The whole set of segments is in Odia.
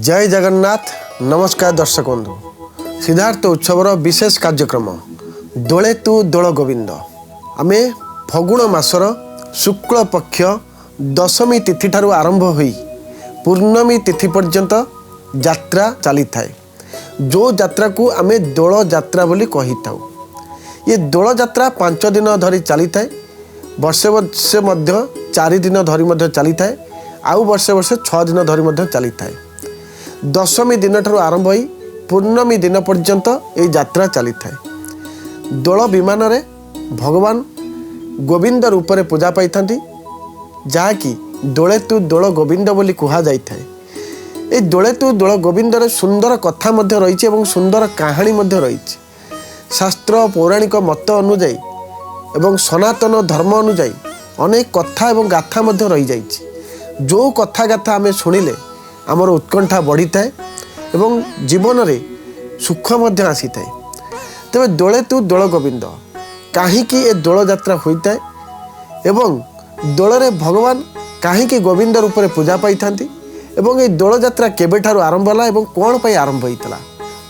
जय जगन्नाथ। नमस्कार दर्शक बंधु, सिद्धार्थ उत्सवर विशेष कार्यक्रम दोले तू दोल गोविंद आमे फगुण मासर शुक्ल पक्ष दशमी तिथि ठारू आरंभ होई पूर्णमी तिथि पर्यंत यात्रा चली थाए। जो यात्रा को आमे दोल यात्रा बोली कही थाउ। ये दोल यात्रा 5 दिन धरी चली थाए। वर्षे वर्षे मध्य 4 दिन धरी मध्य चली थाए। आउ वर्षे वर्षे 6 दिन धरी मध्य चली थाए। दशमी दिन ठारू आरंभ होई पूर्णमी दिन पर्यंत ये यात्रा चली थाए। दोल विमान रे भगवान गोविंद रूप में पूजा पाई था, जहाँकि दोले तू दोल गोविंद बोली कहा जाई थाए। ये दोले तू दोल गोविंद रे सुंदर कथा मध्य रही एवं सुंदर कहानी मध्य रही। शास्त्र पौराणिक मत अनुजाई एवं सनातन धर्म अनुजाई अनेक कथा एवं गाथा मध्य रही जाइछि। जो कथा गाथा आमे सुनिले आमर उत्कंठा बढ़ी थाए एवं जीवन रे सुख मध्य आसी थाए। तेबे दोले तू दोल गोविंद काहीकि ए दोल यात्रा होता है एवं दोलरे भगवान काहीकि गोविंद रूप में पूजा पाई थांती एवं ये दोल यात्रा केबे ठारू आरंभ होला एवं कौन पाई आरंभ होइतला।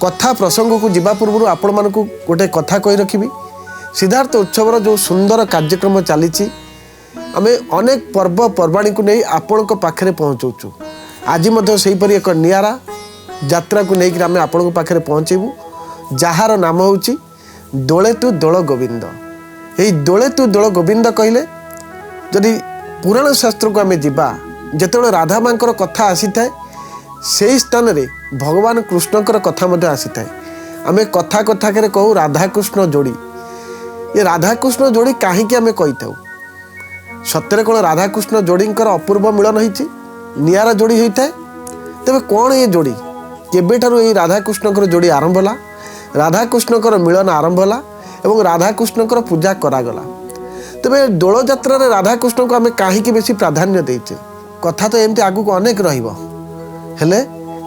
कथा प्रसंग को जिबा पूर्व आपण मानकु गोटे कथा कहि रखिबी। सिद्धार्थ उत्सवर जो सुंदर कार्यक्रम चलीछि आमे अनेक पर्व पर्वाणी को नहीं आपण को पाखरे पहुँचौचु। आज मध्य सेहीपरि एक नियारा यात्रा को लेकर आमे आपण को पाखरे पहुँचेबू, जार नाम होछि दोले तू दोल गोविंद। यही दोले तू दोल गोविंद कहले जदि पुराण शास्त्र को आमे जिबा, जेतेबेले राधा मांकर कथा आसी थाए से स्थान रे भगवान कृष्णकर कथा मध्य आसी थाए। आमे कथा कथा करे कहू राधा कृष्ण जोड़ी। ये राधा कृष्ण जोड़ी काहीकि आमे कहि थाउ। सत्य कौन राधा कृष्ण जोड़ींकर अपूर्व मिलन होइछि, नियारा जोड़ी होता है। तेबे कौन ये जोड़ी केबे ठारू ये राधा कृष्णकर जोड़ी आरंभ होला, राधा कृष्णकर मिलन आरंभ होला एवं राधा कृष्णकर पूजा करागला। तेबे दोल यात्रा रे राधा कृष्ण को आमे काहीकि बेसी प्राधान्य देइछे। कथा तो एमती आगु को अनेक रहिबो, हेले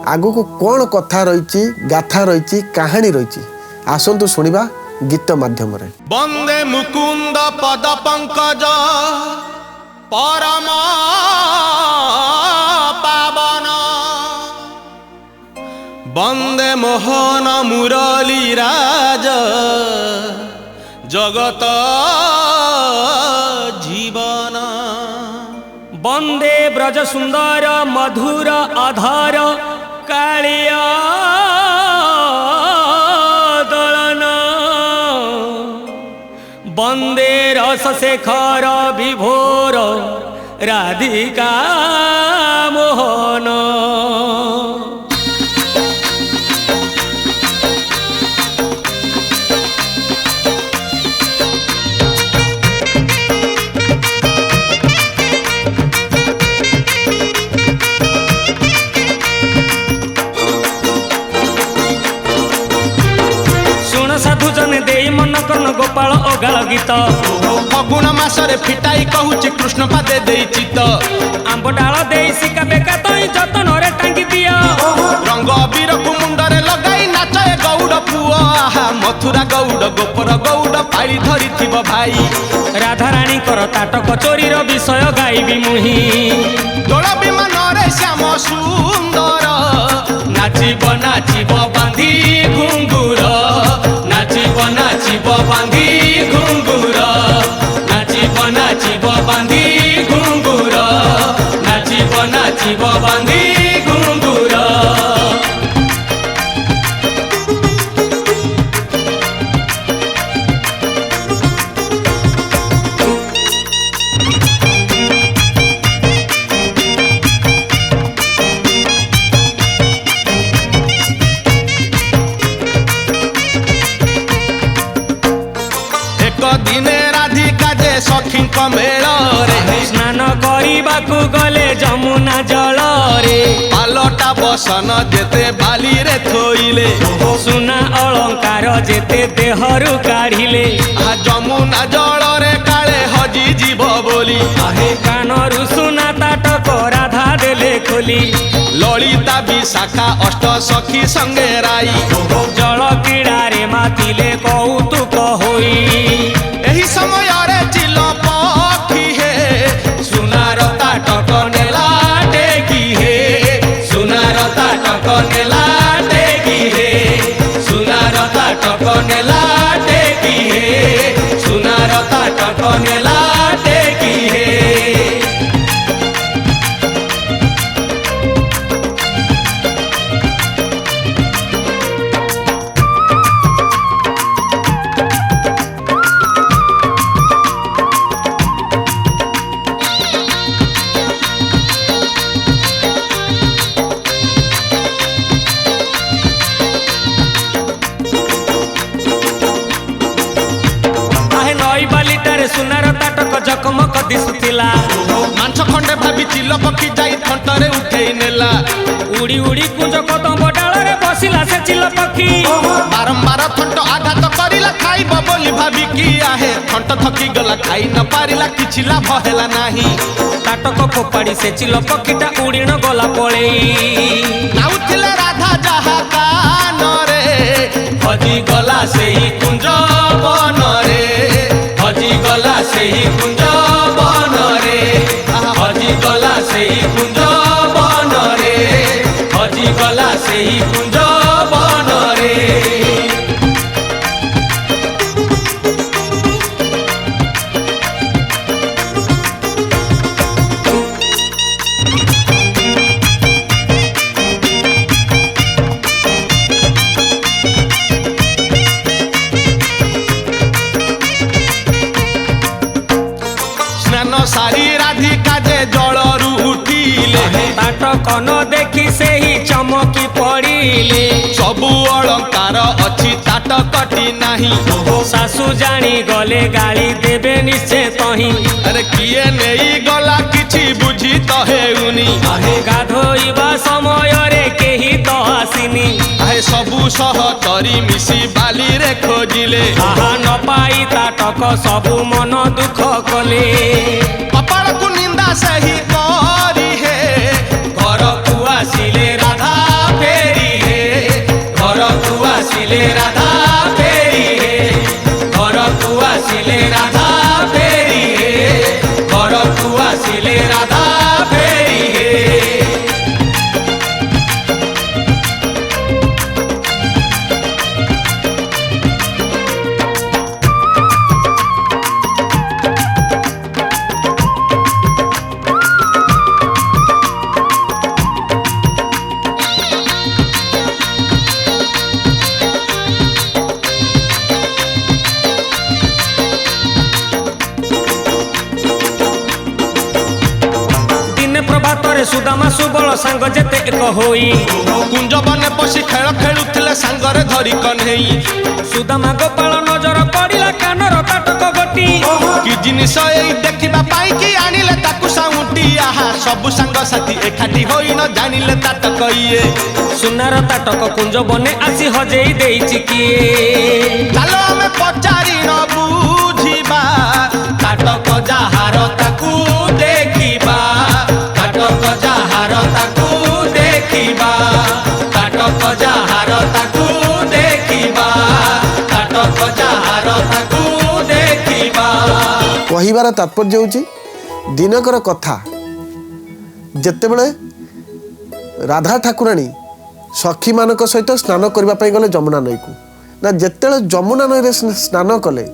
आगु को कौन कथा रहिछि, गाथा रहिछि, कहानी रहिछि, आसंतु सुनिबा गीत माध्यम रे। वंदे मुकुंद पद पंकज परम पावन, वंदे मोहन मुरली राज जगत जीवन, वंदे ब्रज सुंदर मधुर अधर कालिया दलन, वंदे रस शेखर विभोर राधिका मोहन। मन कर्ण गोपाल अगाल गीत फगुण मासरे फिटाई कहूची कृष्ण पादे देई चित, आंब डाल देई सिका बेका तई जतन रे टांगी दिया, रंग अबीर को मुंडरे लगाई नाचे गौड़ पुआ, आहा मथुरा गौड़ गोपर गौड़ पाली धरी थिबो भाई, राधा रानी कर ताटक चोरीर विषय गाइबी मुही, दोल विमान रे श्याम सुंदर नाचिब नाचिब बांधी घुंगुर, नाचिब नाचिब बांधी घुंगुर, नाचिब नाचिब बांधी घुंगुर, नाचिब नाचिब बांधी घुंगुर। दिने राधिका जे सखी मेल रे स्नान करबाकू गले जमुना जल रे, पालटा बसन जेते बाली रे थोइले, सुना अलंकार जेते देहरु काढ़िले, आ जमुना जल रे काले हजी जीव बोली, आहे कानरु सुना ताटक राधा देले खोली, ललिता विशाखा अष्ट सखी संगे राई, जल क्रीड़ा रे मातिले कौतुक होई, एही समय रे चिल पखी हे सुनार ताटक नेला टेकी हे, सुनार ताटक ରେ ସୁନାର ତାଟକ ଜକମକ ଦିଶୁଥିଲା। ମାଂସ ଖଣ୍ଡେ ଭାବି ଚିଲ ପକ୍ଷୀ ଯାଇ ଥଣ୍ଟରେ ଉଠେଇ ନେଲା। ଉଡ଼ି ଉଡ଼ି କୁଞ୍ଜ କଦମ୍ବ ଡାଳରେ ବସିଲା ସେ ଚିଲ ପକ୍ଷୀ। ବାରମ୍ବାର ଥଣ୍ଟ ଆଘାତ କରିଲା ଖାଇବ ବୋଲି ଭାବିକି ଆହେ ଥଣ୍ଟ ଥକି ଗଲା ଖାଇ ନ ପାରିଲା କିଛି ଲାଭ ହେଲା ନାହିଁ। ତାଟକ ଫୋପାଡ଼ି ସେ ଚିଲ ପକ୍ଷୀଟା ଉଡ଼ିଣ ଗଲା ପଳେଇ। ନାଉଥିଲେ ରାଧା ଯାହା କାନରେ ହଜିଗଲା ସେହି କୁଞ୍ଜ ବନରେ ହଜିଗଲା ସେହି କୁଞ୍ଜ ବନରେ ହଜିଗଲା ସେହି କୁଞ୍ଜ ବନରେ ହଜିଗଲା ସେହି କୁଞ୍ଜ ବନରେ। ସ୍ନାନ ସାରି ରାଧିକା ଯେ ଜଳରୁ ଉଠିଲେ ତାଟକ ନ ଦେଖି ସେହି ଚମକି ପଡ଼ିଲେ। ସବୁ ଅଳଙ୍କାର ଅଛି ତାଟକଟି ନାହିଁ। ଶାଶୁ ଜାଣି ଗଲେ ଗାଳି ଦେବେ ନିଶ୍ଚୟ ତହିଁ। ଆରେ କିଏ ନେଇ ଗଲା କିଛି ବୁଝି ତ ହେଉନି। ଗାଧୋଇବା ସମୟରେ କେହି ତ ଆସିନି। ଆହେ ସବୁ ସହଚରୀ ମିଶି ବାଲିରେ ଖୋଜିଲେ। ଆହା ନ ପାଇ ତାଟକ ସବୁ ମନ ଦୁଃଖ କଲେ। କପାଳକୁ ନିନ୍ଦା ସେହି କରି ହେ ଘରକୁ ଆସିଲେ ରାଧା ଫେରି ହେ ଘରକୁ ଆସିଲେ ରାଧା ଫେରି ହେ ଘରକୁ ଆସିଲେ ରାଧା ଫେରି ହେ ଘରକୁ ଆସିଲେ ରାଧା ଫେରି ହେ। ପ୍ରଭାତରେ ସୁଦାମା ସୁବଳ ସାଙ୍ଗ ଯେତେ ଏକ ହୋଇ କୁଞ୍ଜ ବନେ ପଶି ଖେଳ ଖେଳୁଥିଲେ ସାଙ୍ଗରେ ଧରି କହ୍ନେଇ। ସୁଦାମା ଗୋପାଳ ନଜର ପଡ଼ିଲା କାନର ତାଟକ ଗୋଟି। କି ଜିନିଷ ଏଇ ଦେଖିବା ପାଇଁ କି ଆଣିଲେ ତାକୁ ସାଉଁଟି। ଆହା ସବୁ ସାଙ୍ଗସାଥି ଏକାଠି ହୋଇ ନ ଜାଣିଲେ ତାଟକ ଇଏ। ସୁନାର ତାଟକ କୁଞ୍ଜ ବନେ ଆସି ହଜେଇ ଦେଇଛି କିଏ। ଚାଲ ଆମେ ପଚାରି ନ ବୁଝିବା ତାଟକ ଯାହାର ତାକୁ ଦେଖିବା ତାଟକ ଯାହାର ତାକୁ ଦେଖିବା ତାଟକ ଯାହାର ତାକୁ ଦେଖିବା ତାଟକ ଯାହାର ତାକୁ ଦେଖିବା। କହିବାର ତାତ୍ପର୍ଯ୍ୟ ହେଉଛି ଦିନକର କଥା ଯେତେବେଳେ ରାଧା ଠାକୁରାଣୀ ସଖୀମାନଙ୍କ ସହିତ ସ୍ନାନ କରିବା ପାଇଁ ଗଲେ ଯମୁନା ନଈକୁ। ନା ଯେତେବେଳେ ଯମୁନା ନଈରେ ସ୍ନାନ କଲେ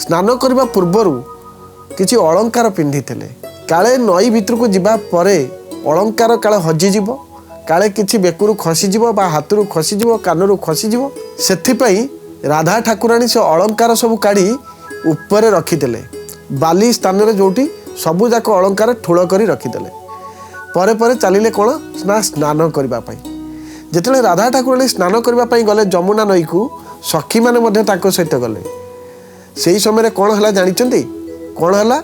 ସ୍ନାନ କରିବା ପୂର୍ବରୁ କିଛି ଅଳଙ୍କାର ପିନ୍ଧିଥିଲେ। କାଳେ ନଈ ଭିତରକୁ ଯିବା ପରେ ଅଳଙ୍କାର କାଳେ ହଜିଯିବ, କାଳେ କିଛି ବେକରୁ ଖସିଯିବ ବା ହାତରୁ ଖସିଯିବ, କାନରୁ ଖସିଯିବ। ସେଥିପାଇଁ ରାଧା ଠାକୁରାଣୀ ସେ ଅଳଙ୍କାର ସବୁ କାଢ଼ି ଉପରେ ରଖିଦେଲେ। ବାଲି ସ୍ଥାନରେ ଯେଉଁଠି ସବୁଯାକ ଅଳଙ୍କାର ଠୁଳ କରି ରଖିଦେଲେ। ପରେ ପରେ ଚାଲିଲେ କ'ଣ ନା ସ୍ନାନ କରିବା ପାଇଁ। ଯେତେବେଳେ ରାଧା ଠାକୁରାଣୀ ସ୍ନାନ କରିବା ପାଇଁ ଗଲେ ଯମୁନା ନଈକୁ, ସଖୀମାନେ ମଧ୍ୟ ତାଙ୍କ ସହିତ ଗଲେ। ସେହି ସମୟରେ କ'ଣ ହେଲା ଜାଣିଛନ୍ତି? କ'ଣ ହେଲା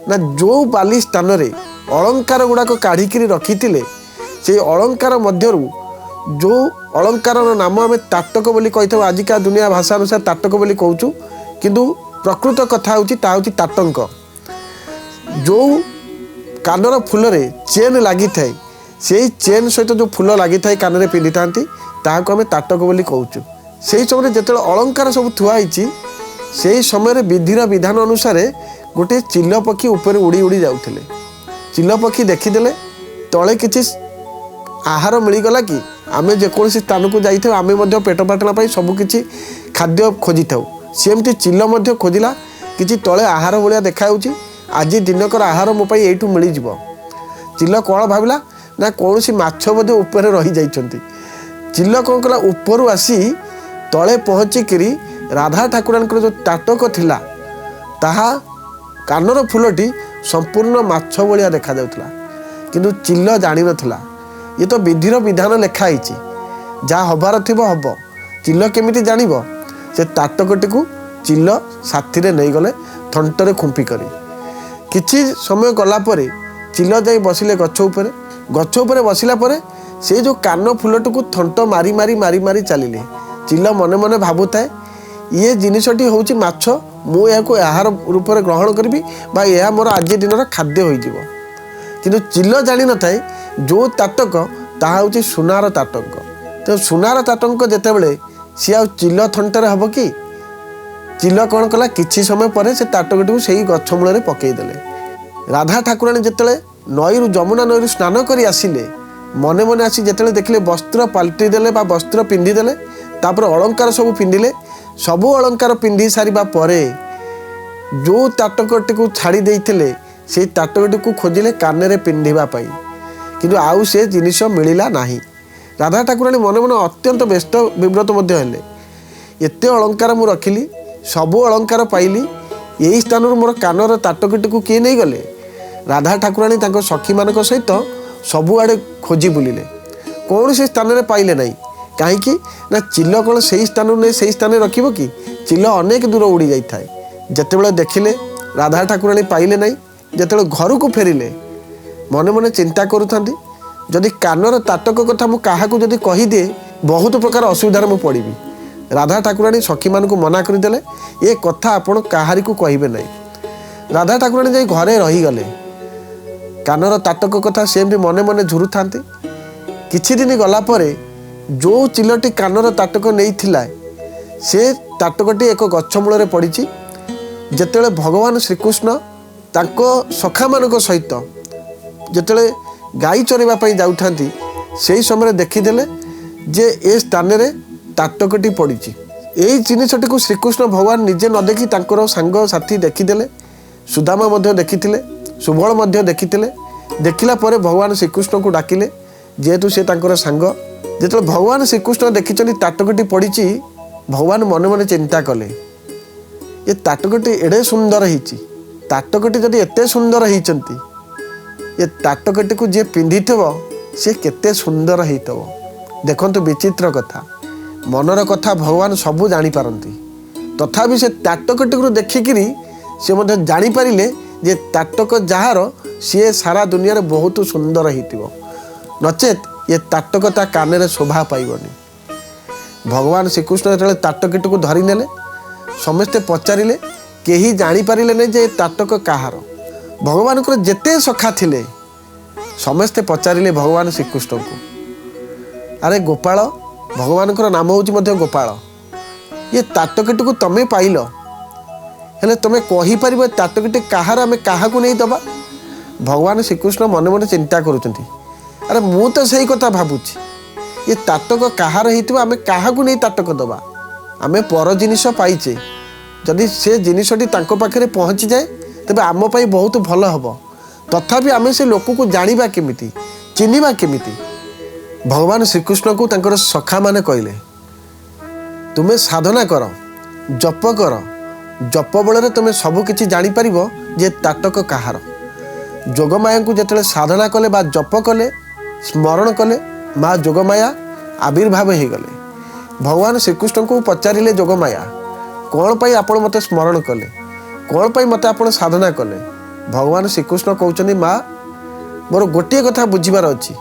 ନା ଯେଉଁ ବାଲି ସ୍ଥାନରେ ଅଳଙ୍କାର ଗୁଡ଼ାକ କାଢ଼ିକିରି ରଖିଥିଲେ ସେଇ ଅଳଙ୍କାର ମଧ୍ୟରୁ ଯେଉଁ ଅଳଙ୍କାରର ନାମ ଆମେ ତାଟକ ବୋଲି କହିଥାଉ, ଆଜିକା ଦୁନିଆ ଭାଷା ଅନୁସାରେ ତାଟକ ବୋଲି କହୁଛୁ, କିନ୍ତୁ ପ୍ରକୃତ କଥା ହେଉଛି ତାହା ହେଉଛି ତାଟଙ୍କ। ଯେଉଁ କାନର ଫୁଲରେ ଚେନ୍ ଲାଗିଥାଏ ସେଇ ଚେନ୍ ସହିତ ଯେଉଁ ଫୁଲ ଲାଗିଥାଏ କାନରେ ପିନ୍ଧିଥାନ୍ତି ତାହାକୁ ଆମେ ତାଟକ ବୋଲି କହୁଛୁ। ସେହି ସମୟରେ ଯେତେବେଳେ ଅଳଙ୍କାର ସବୁ ଥୁଆ ହେଇଛି ସେହି ସମୟରେ ବିଧିର ବିଧାନ ଅନୁସାରେ ଗୋଟିଏ ଚିଲ ପକ୍ଷୀ ଉପରେ ଉଡ଼ି ଉଡ଼ି ଯାଉଥିଲେ। ଚିଲ ପକ୍ଷୀ ଦେଖିଦେଲେ ତଳେ କିଛି ଆହାର ମିଳିଗଲା କି? ଆମେ ଯେକୌଣସି ସ୍ଥାନକୁ ଯାଇଥାଉ ଆମେ ମଧ୍ୟ ପେଟ ପାଟଣା ପାଇଁ ସବୁକିଛି ଖାଦ୍ୟ ଖୋଜିଥାଉ। ସେମିତି ଚିଲ ମଧ୍ୟ ଖୋଜିଲା କିଛି ତଳେ ଆହାର ଭଳିଆ ଦେଖାଯାଉଛି, ଆଜି ଦିନକର ଆହାର ମୋ ପାଇଁ ଏଇଠୁ ମିଳିଯିବ। ଚିଲ କ'ଣ ଭାବିଲା ନା କୌଣସି ମାଛ ମଧ୍ୟ ଉପରେ ରହିଯାଇଛନ୍ତି। ଚିଲ କ'ଣ କଲା ଉପରୁ ଆସି ତଳେ ପହଞ୍ଚିକିରି ରାଧା ଠାକୁରାଣୀଙ୍କର ଯେଉଁ ତାଟକ ଥିଲା ତାହା କାନର ଫୁଲଟି ସମ୍ପୂର୍ଣ୍ଣ ମାଛ ଭଳିଆ ଦେଖାଯାଉଥିଲା। କିନ୍ତୁ ଚିଲ ଜାଣିନଥିଲା ଇଏ ତ ବିଧିର ବିଧାନ ଲେଖା ହେଇଛି, ଯାହା ହେବାର ଥିବ ହେବ। ଚିଲ କେମିତି ଜାଣିବ? ସେ ତାଟକଟିକୁ ଚିଲ ସାଥିରେ ନେଇଗଲେ ଥଣ୍ଟରେ ଖୁମ୍ପି କରି। କିଛି ସମୟ ଗଲା ପରେ ଚିଲ ଯାଇ ବସିଲେ ଗଛ ଉପରେ ବସିଲା ପରେ ସେ ଯେଉଁ କାନ ଫୁଲଟିକୁ ଥଣ୍ଟ ମାରି ମାରି ମାରି ମାରି ଚାଲିଲେ। ଚିଲ ମନେ ମନେ ଭାବୁଥାଏ ଇଏ ଜିନିଷଟି ହେଉଛି ମାଛ, ମୁଁ ଏହାକୁ ଆହାର ରୂପରେ ଗ୍ରହଣ କରିବି ବା ଏହା ମୋର ଆଜି ଦିନର ଖାଦ୍ୟ ହୋଇଯିବ। କିନ୍ତୁ ଚିଲ ଜାଣିନଥାଏ ଯେଉଁ ତାଟକ ତାହା ହେଉଛି ସୁନାର ତାଟଙ୍କ। ତେଣୁ ସୁନାର ତାଟଙ୍କ ଯେତେବେଳେ ସିଏ ଆଉ ଚିଲ ଥଣ୍ଟରେ ହେବ କି? ଚିଲ କ'ଣ କଲା, କିଛି ସମୟ ପରେ ସେ ତାଟକଟିକୁ ସେଇ ଗଛ ମୂଳରେ ପକାଇଦେଲେ। ରାଧା ଠାକୁରାଣୀ ଯେତେବେଳେ ଯମୁନା ନଈରୁ ସ୍ନାନ କରି ଆସିଲେ, ମନେ ମନେ ଆସି ଯେତେବେଳେ ଦେଖିଲେ ବସ୍ତ୍ର ପାଲଟି ଦେଲେ ବା ବସ୍ତ୍ର ପିନ୍ଧିଦେଲେ, ତାପରେ ଅଳଙ୍କାର ସବୁ ପିନ୍ଧିଲେ। ସବୁ ଅଳଙ୍କାର ପିନ୍ଧି ସାରିବା ପରେ ଯେଉଁ ତାଟକଟିକୁ ଛାଡ଼ି ଦେଇଥିଲେ ସେଇ ତାଟକଟିକୁ ଖୋଜିଲେ କାନରେ ପିନ୍ଧିବା ପାଇଁ, କିନ୍ତୁ ଆଉ ସେ ଜିନିଷ ମିଳିଲା ନାହିଁ। ରାଧା ଠାକୁରାଣୀ ମନେ ମନେ ଅତ୍ୟନ୍ତ ବ୍ୟସ୍ତ ବିବ୍ରତ ମଧ୍ୟ ହେଲେ। ଏତେ ଅଳଙ୍କାର ମୁଁ ରଖିଲି, ସବୁ ଅଳଙ୍କାର ପାଇଲି, ଏହି ସ୍ଥାନରୁ ମୋର କାନର ତାଟକଟିକୁ କିଏ ନେଇଗଲେ? ରାଧା ଠାକୁରାଣୀ ତାଙ୍କ ସଖୀମାନଙ୍କ ସହିତ ସବୁଆଡ଼େ ଖୋଜି ବୁଲିଲେ, କୌଣସି ସ୍ଥାନରେ ପାଇଲେ ନାହିଁ। କାହିଁକି ନା ଚିଲ କ'ଣ ସେଇ ସ୍ଥାନରୁ ନେଇ ସେଇ ସ୍ଥାନରେ ରଖିବ କି? ଚିଲ ଅନେକ ଦୂର ଉଡ଼ି ଯାଇଥାଏ। ଯେତେବେଳେ ଦେଖିଲେ ରାଧା ଠାକୁରାଣୀ ପାଇଲେ ନାହିଁ, ଯେତେବେଳେ ଘରକୁ ଫେରିଲେ ମନେ ମନେ ଚିନ୍ତା କରୁଥାନ୍ତି, ଯଦି କାନର ତାଟକ କଥା ମୁଁ କାହାକୁ ଯଦି କହିଦିଏ ବହୁତ ପ୍ରକାର ଅସୁବିଧାରେ ମୁଁ ପଡ଼ିବି। ରାଧା ଠାକୁରାଣୀ ସଖୀମାନଙ୍କୁ ମନା କରିଦେଲେ, ଏ କଥା ଆପଣ କାହାରିକୁ କହିବେ ନାହିଁ। ରାଧା ଠାକୁରାଣୀ ଯାଇ ଘରେ ରହିଗଲେ। କାନର ତାଟକ କଥା ସେମିତି ମନେ ମନେ ଝୁରୁଥାନ୍ତି। କିଛି ଦିନ ଗଲା ପରେ ଯେଉଁ ଚିଲଟି କାନର ତାଟକ ନେଇଥିଲା ସେ ତାଟକଟି ଏକ ଗଛ ମୂଳରେ ପଡ଼ିଛି। ଯେତେବେଳେ ଭଗବାନ ଶ୍ରୀକୃଷ୍ଣ ତାଙ୍କ ସଖାମାନଙ୍କ ସହିତ ଯେତେବେଳେ ଗାଈ ଚରାଇବା ପାଇଁ ଯାଉଥାନ୍ତି, ସେହି ସମୟରେ ଦେଖିଦେଲେ ଯେ ଏ ସ୍ଥାନରେ ତାଟକଟି ପଡ଼ିଛି। ଏହି ଜିନିଷଟିକୁ ଶ୍ରୀକୃଷ୍ଣ ଭଗବାନ ନିଜେ ନ ଦେଖି ତାଙ୍କର ସାଙ୍ଗସାଥି ଦେଖିଦେଲେ। ସୁଦାମା ମଧ୍ୟ ଦେଖିଥିଲେ, ସୁବଳ ମଧ୍ୟ ଦେଖିଥିଲେ। ଦେଖିଲା ପରେ ଭଗବାନ ଶ୍ରୀକୃଷ୍ଣଙ୍କୁ ଡାକିଲେ, ଯେହେତୁ ସେ ତାଙ୍କର ସାଙ୍ଗ। ଯେତେବେଳେ ଭଗବାନ ଶ୍ରୀକୃଷ୍ଣ ଦେଖିଛନ୍ତି ତାଟକଟି ପଡ଼ିଛି, ଭଗବାନ ମନେ ମନେ ଚିନ୍ତା କଲେ, ଏ ତାଟକଟି ଏଡ଼େ ସୁନ୍ଦର ହେଇଛି। ତାଟକଟି ଯଦି ଏତେ ସୁନ୍ଦର ହେଇଛନ୍ତି, ଏ ତାଟକଟିକୁ ଯିଏ ପିନ୍ଧିଥିବ ସେ କେତେ ସୁନ୍ଦର ହେଇଥିବ। ଦେଖନ୍ତୁ ବିଚିତ୍ର କଥା, ମନର କଥା ଭଗବାନ ସବୁ ଜାଣିପାରନ୍ତି। ତଥାପି ସେ ତାଟକଟିକୁ ଦେଖିକିରି ସେ ମଧ୍ୟ ଜାଣିପାରିଲେ ଯେ ତାଟକ ଯାହାର ସିଏ ସାରା ଦୁନିଆରେ ବହୁତ ସୁନ୍ଦର ହେଇଥିବ, ନଚେତ୍ ଏ ତାଟକ ତା କାନରେ ଶୋଭା ପାଇବନି। ଭଗବାନ ଶ୍ରୀକୃଷ୍ଣ ଯେତେବେଳେ ତାଟକଟିକୁ ଧରିନେଲେ, ସମସ୍ତେ ପଚାରିଲେ, କେହି ଜାଣିପାରିଲେ ନାହିଁ ଯେ ଏ ତାଟକ କାହାର। ଭଗବାନଙ୍କର ଯେତେ ସଖା ଥିଲେ ସମସ୍ତେ ପଚାରିଲେ ଭଗବାନ ଶ୍ରୀକୃଷ୍ଣଙ୍କୁ, ଆରେ ଗୋପାଳ, ଭଗବାନଙ୍କର ନାମ ହେଉଛି ମଧ୍ୟ ଗୋପାଳ, ଏ ତାଟକଟିକୁ ତମେ ପାଇଲ, ହେଲେ ତମେ କହିପାରିବ ଏ ତାଟକଟି କାହାର, ଆମେ କାହାକୁ ନେଇ ଦେବା? ଭଗବାନ ଶ୍ରୀକୃଷ୍ଣ ମନେ ମନେ ଚିନ୍ତା କରୁଛନ୍ତି, ଆରେ ମୁଁ ତ ସେଇ କଥା ଭାବୁଛି, ଏ ତାଟକ କାହାର ହେଇଥିବ, ଆମେ କାହାକୁ ନେଇ ତାଟକ ଦେବା? ଆମେ ପର ଜିନିଷ ପାଇଛେ, ଯଦି ସେ ଜିନିଷଟି ତାଙ୍କ ପାଖରେ ପହଞ୍ଚିଯାଏ ତେବେ ଆମ ପାଇଁ ବହୁତ ଭଲ ହେବ। ତଥାପି ଆମେ ସେ ଲୋକକୁ ଜାଣିବା କେମିତି, ଚିହ୍ନିବା କେମିତି? ଭଗବାନ ଶ୍ରୀକୃଷ୍ଣଙ୍କୁ ତାଙ୍କର ସଖାମାନେ କହିଲେ, ତୁମେ ସାଧନା କର, ଜପ କର, ଜପ ବଳରେ ତୁମେ ସବୁକିଛି ଜାଣିପାରିବ ଯେ ତାଟକ କାହାର। ଯୋଗମାୟାଙ୍କୁ ଯେତେବେଳେ ସାଧନା କଲେ ବା ଜପ କଲେ, ସ୍ମରଣ କଲେ, ମା ଯୋଗମାୟା ଆବିର୍ଭାବ ହେଇଗଲେ। ଭଗବାନ ଶ୍ରୀକୃଷ୍ଣଙ୍କୁ ପଚାରିଲେ ଯୋଗମାୟା, କ'ଣ ପାଇଁ ଆପଣ ମୋତେ ସ୍ମରଣ କଲେ, କ'ଣ ପାଇଁ ମୋତେ ଆପଣ ସାଧନା କଲେ? ଭଗବାନ ଶ୍ରୀକୃଷ୍ଣ କହୁଛନ୍ତି, ମା, ମୋର ଗୋଟିଏ କଥା ବୁଝିବାର ଅଛି,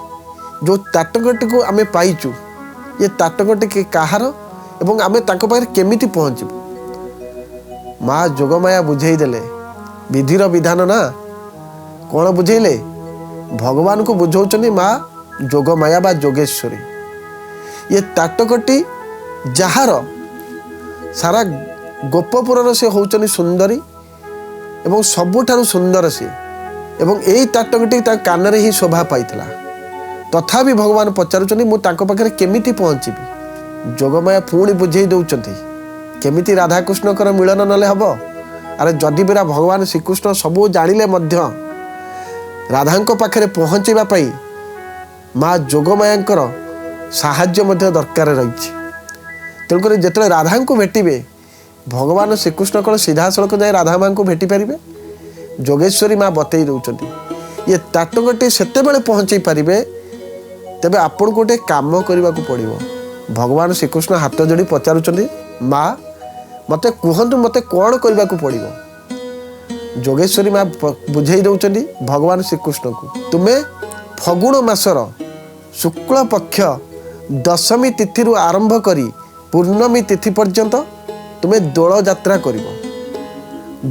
ଯେଉଁ ତାଟକଟିକୁ ଆମେ ପାଇଛୁ ଏ ତାଟକଟି କାହାର ଏବଂ ଆମେ ତାଙ୍କ ପାଖରେ କେମିତି ପହଞ୍ଚିବୁ? ମା ଯୋଗମାୟା ବୁଝେଇ ଦେଲେ, ବିଧିର ବିଧାନ ନା। କ'ଣ ବୁଝେଇଲେ? ଭଗବାନଙ୍କୁ ବୁଝଉଛନ୍ତି ମା ଯୋଗମାୟା ବା ଯୋଗେଶ୍ୱରୀ। ଏ ତାଟକଟି ଯାହାର, ସାରା ଗୋପପୁରର ସେ ହେଉଛନ୍ତି ସୁନ୍ଦରୀ ଏବଂ ସବୁଠାରୁ ସୁନ୍ଦର ସିଏ, ଏବଂ ଏଇ ତାଟକଟି ତା କାନରେ ହିଁ ଶୋଭା ପାଇଥିଲା। ତଥାପି ଭଗବାନ ପଚାରୁଛନ୍ତି, ମୁଁ ତାଙ୍କ ପାଖରେ କେମିତି ପହଞ୍ଚିବି? ଯୋଗମାୟା ପୁଣି ବୁଝେଇ ଦେଉଛନ୍ତି, କେମିତି ରାଧାକୃଷ୍ଣଙ୍କର ମିଳନ ନହେଲେ ହେବ? ଆରେ ଯଦି ବିରା ଭଗବାନ ଶ୍ରୀକୃଷ୍ଣ ସବୁ ଜାଣିଲେ ମଧ୍ୟ ରାଧାଙ୍କ ପାଖରେ ପହଞ୍ଚିବା ପାଇଁ ମା ଯୋଗମାୟାଙ୍କର ସାହାଯ୍ୟ ମଧ୍ୟ ଦରକାର ରହିଛି। ତେଣୁକରି ଯେତେବେଳେ ରାଧାଙ୍କୁ ଭେଟିବେ, ଭଗବାନ ଶ୍ରୀକୃଷ୍ଣ କ'ଣ ସିଧାସଳଖ ଯାଇ ରାଧା ମାଙ୍କୁ ଭେଟି ପାରିବେ? ଯୋଗେଶ୍ୱରୀ ମା ବତେଇ ଦେଉଛନ୍ତି, ଇଏ ତାଟକଟି ସେତେବେଳେ ପହଞ୍ଚେଇ ପାରିବେ ତେବେ ଆପଣଙ୍କୁ ଗୋଟେ କାମ କରିବାକୁ ପଡ଼ିବ। ଭଗବାନ ଶ୍ରୀକୃଷ୍ଣ ହାତ ଯୋଡ଼ି ପଚାରୁଛନ୍ତି, ମା, ମୋତେ କୁହନ୍ତୁ, ମୋତେ କ'ଣ କରିବାକୁ ପଡ଼ିବ? जोगेश्वरी माँ बुझे दौरान भगवान श्रीकृष्ण को तुम्हें फगुण मासर शुक्ल पक्ष दशमी तिथि आरंभ करी पूर्णमी तिथि पर्यंत तुम्हें दोल यात्रा कर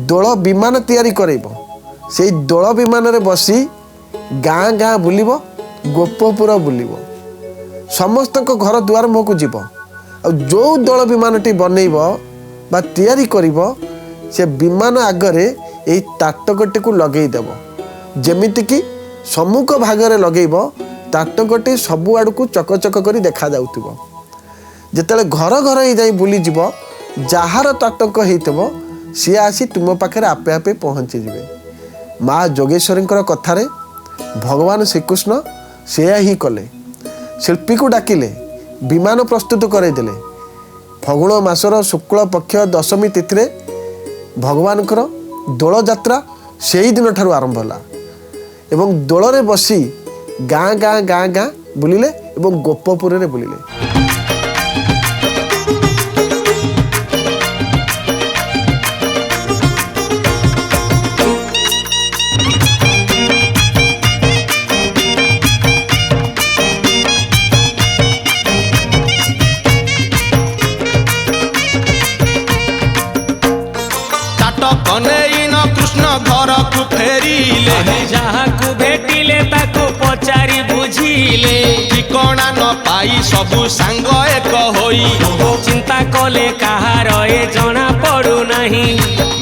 दोल विमान तैयारी करब से दोल विमान रे बसी गाँ गाँ बुल गोपपुर बुल समस्त घर दुआर मुहक जीव आ जो दोल विमानटी बनइब बा तैयारी करिब से विमान आगरे यही ताटकटी को लगेदेव जमीक सम्मुख भागरे लगेब ताटकटी सबु आड़ को चकचक कर देखा जाउथिबो जेतेले घर घर ही जाई बुलीज जार ताटक होइतबो सी आसी तुम पाखे आपे आपे पहुँची जिवे माँ जोगेश्वरी कथारे भगवान श्रीकृष्ण से ही कले शिल्पी को डाकिले विमान प्रस्तुत करदेले फगुण मासर शुक्ल पक्ष दशमी तिथि भगवान दोल यात्रा से ही दिन ठारू आरंभ होला एवं दोल रे बसी गाँ गाँ गाँ गाँ बुलिले एवं गोपपुर रे बुलिले। कनेइन कृष्ण घर को फेरिले ଯାହାକୁ ଭେଟିଲେ ତାକୁ ପଚାରି ବୁଝିଲେ ठिकଣା न पाई सबु सांग एक होई ଚିନ୍ତା କଲେ କାହାର ଏ ଜଣା ପଡୁନାହିଁ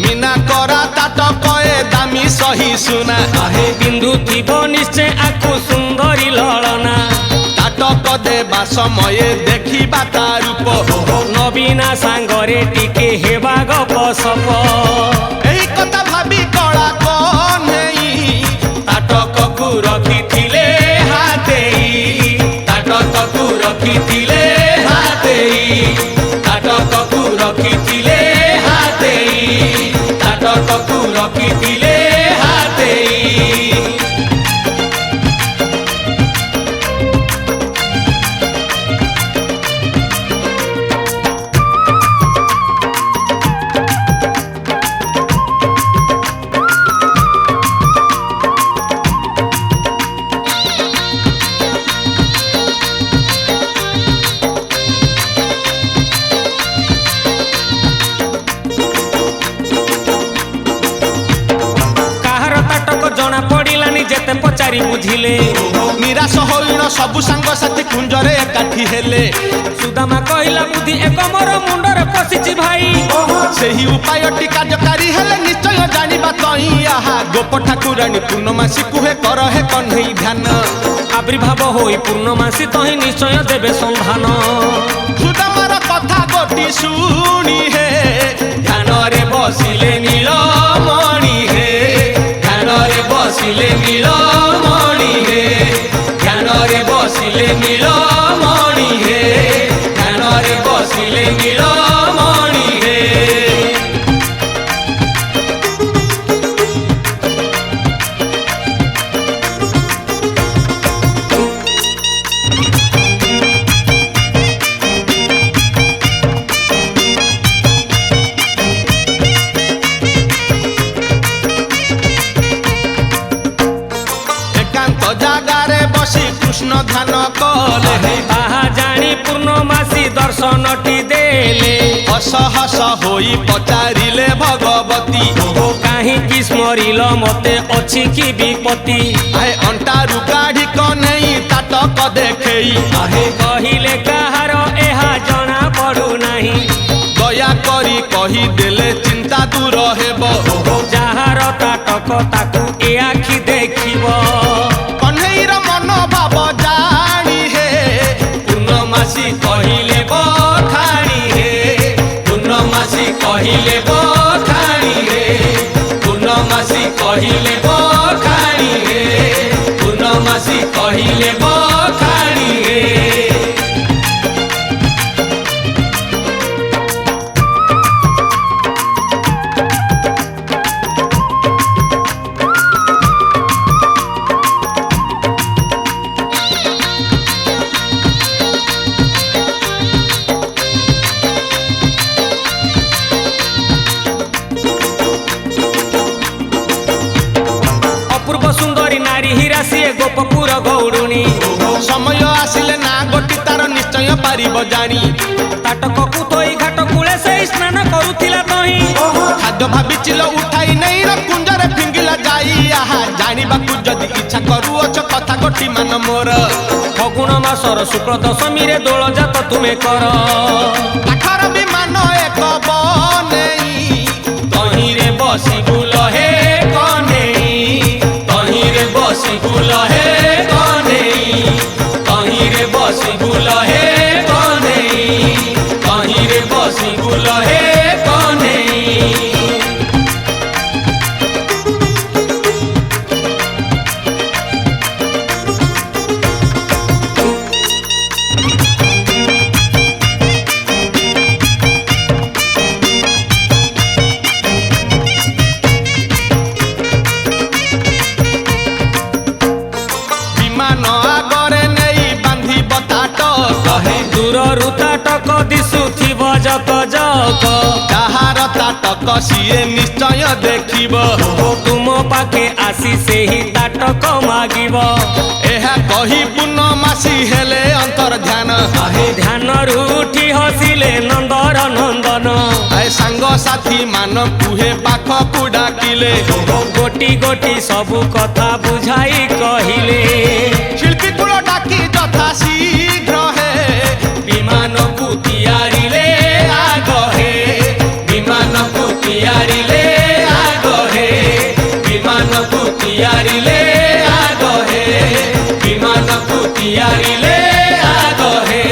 मीना करा ताटक ए दामी सही सुना ପିନ୍ଧୁଥିବ ନିଶ୍ଚୟ ଆକୁ ସୁନ୍ଦରୀ ଲଳନା ताटक देवा समय देखिबा ता रूप ନବୀନା ସାଙ୍ଗରେ ଟିକେ ହେବା ଗପ ସପ एही कथा भाबी कला कन्हेई ତାଟକକୁ ରଖିଥିଲେ ହାତେଇ ତାଟକକୁ ରଖିଥିଲେ ହାତେଇ ତାଟକକୁ ରଖିଥିଲେ ହାତେଇ ତାଟକକୁ ରଖିଥିଲେ ହାତେଇ जेते पचारि बुझिले निराश होइण सबु सांग साथी कुंजरे एकाठी हेले सुदामा कहिला बुद्धि एक मोर मुंडरे पसिछि भाई सेही उपायटी कार्यकारी हेले निश्चय जानिबा तई आहा गोप ठाकुरानी पूर्णमासी कुहे कर हे कन्हई ध्यान आविर्भाव होई पूर्णमासी तही निश्चय देबे संधान सुदामार कथा गोटी शुणी हे ध्यान रे बसिले नीलमणि हे ध्यान रे बसिले नीलमणि हे ध्यान रे बसिले नीलमणि हे ध्यान रे बसिले नीलमणि हे एकांत जागारे बसी कृष्ण ध्यान कले ताहा जानी पूर्णमासी दर्शनटी देले हस हस होई पचारिले भगवती काहींकि स्मरिल मते अछि कि विपत्ति आए अंटारु काढ़ी कन्हई ताटक देखेई कहिले काହାର एहा जଣା पडु नाही दया करी कही देले चिंता दूर हेबो ଯାହାର ତାଟକ ତାକୁ ଏ ଆଖି ଦେଖିବ कन्हईर मन भाव जानी हे ପୂର୍ଣ୍ଣମାସୀ କହିଲେ ବଖାଣି ହେ ପୂର୍ଣ୍ଣମାସୀ କହିଲେ ବଖାଣି ହେ ପୂର୍ଣ୍ଣମାସୀ କହିଲେ ବଖାଣି ହେ ପୂର୍ଣ୍ଣମାସୀ କହିଲେ ବଖାଣି ହେ ଗୋପପୁର ଗୌଡ଼ୁଣୀ। ସମୟ ଆସିଲେ ନା ଗୋଟି ତାର ନିଶ୍ଚୟ ପାରିବ ଜାଣି। ତାଟକକୁ ଥୋଇ ଘାଟ କୂଳେ ସେଇ ସ୍ନାନ କରୁଥିଲା ତହିଁ। ଖାଦ୍ୟ ଭାବିଚିଲ ଉଠାଇ ନେଇ ର କୁଞ୍ଜରେ ଫିଙ୍ଗିଲା ଯାଇ। ଆହା ଜାଣିବାକୁ ଯଦି ଇଚ୍ଛା କରୁଅଛ କଥା ଗୋଟି ମାନ ମୋର। ଫଗୁଣ ମାସର ଶୁକ୍ଳ ଦଶମୀରେ ଦୋଳ ଜାତ ତୁମେ କର। କାଠର ବିମାନ ଏକ ବନେଇ ତହିଁରେ ବସି ବୁଲ ହେ କନେଇ। ତହିଁରେ ବସି ବୁଲ ହେ କନେଇ। ତହିଁରେ ବସି ବୁଲ ହେ କନେଇ। ତହିଁରେ ବସି ବୁଲ ହେ କନେଇ। ବିମାନ ଆଗରେ ନେଇ ବାନ୍ଧିବ ତାଟ କହେ। ଦୂରରୁ ତାଟକ ଦିଶୁଥିବ ଜକ ଜକ। କାହାର ତାଟକ ସିଏ ନିଶ୍ଚୟ ଦେଖିବ। ତୁମ ପାଖେ ଆସି ସେହି ତାଟକ ମାଗିବ। ଏହା କହି ପୂର୍ଣ୍ଣମାସୀ ହେଲେ ଅନ୍ତର ଧ୍ୟାନ। ଧ୍ୟାନରୁ ଉଠି ହସିଲେ ନନ୍ଦର ନନ୍ଦନ। ସାଙ୍ଗସାଥୀ ମାନଙ୍କୁ ହେ ପାଖକୁ ଡାକିଲେ। ଗୋଟି ଗୋଟି ସବୁ କଥା ବୁଝାଇ କହିଲେ। ଶିଳ୍ପୀ କୁଳ ଡାକି ଯଥା ଶୀଘ୍ର ହେ ବିମାନକୁ ତିଆରିଲେ ଆଗ ହେ। ବିମାନକୁ ତିଆରିଲେ ଆଗ ହେ। ବିମାନକୁ ତିଆରିଲେ ଆଗ ହେ। ବିମାନକୁ ତିଆରିଲେ ଆଗ ହେ।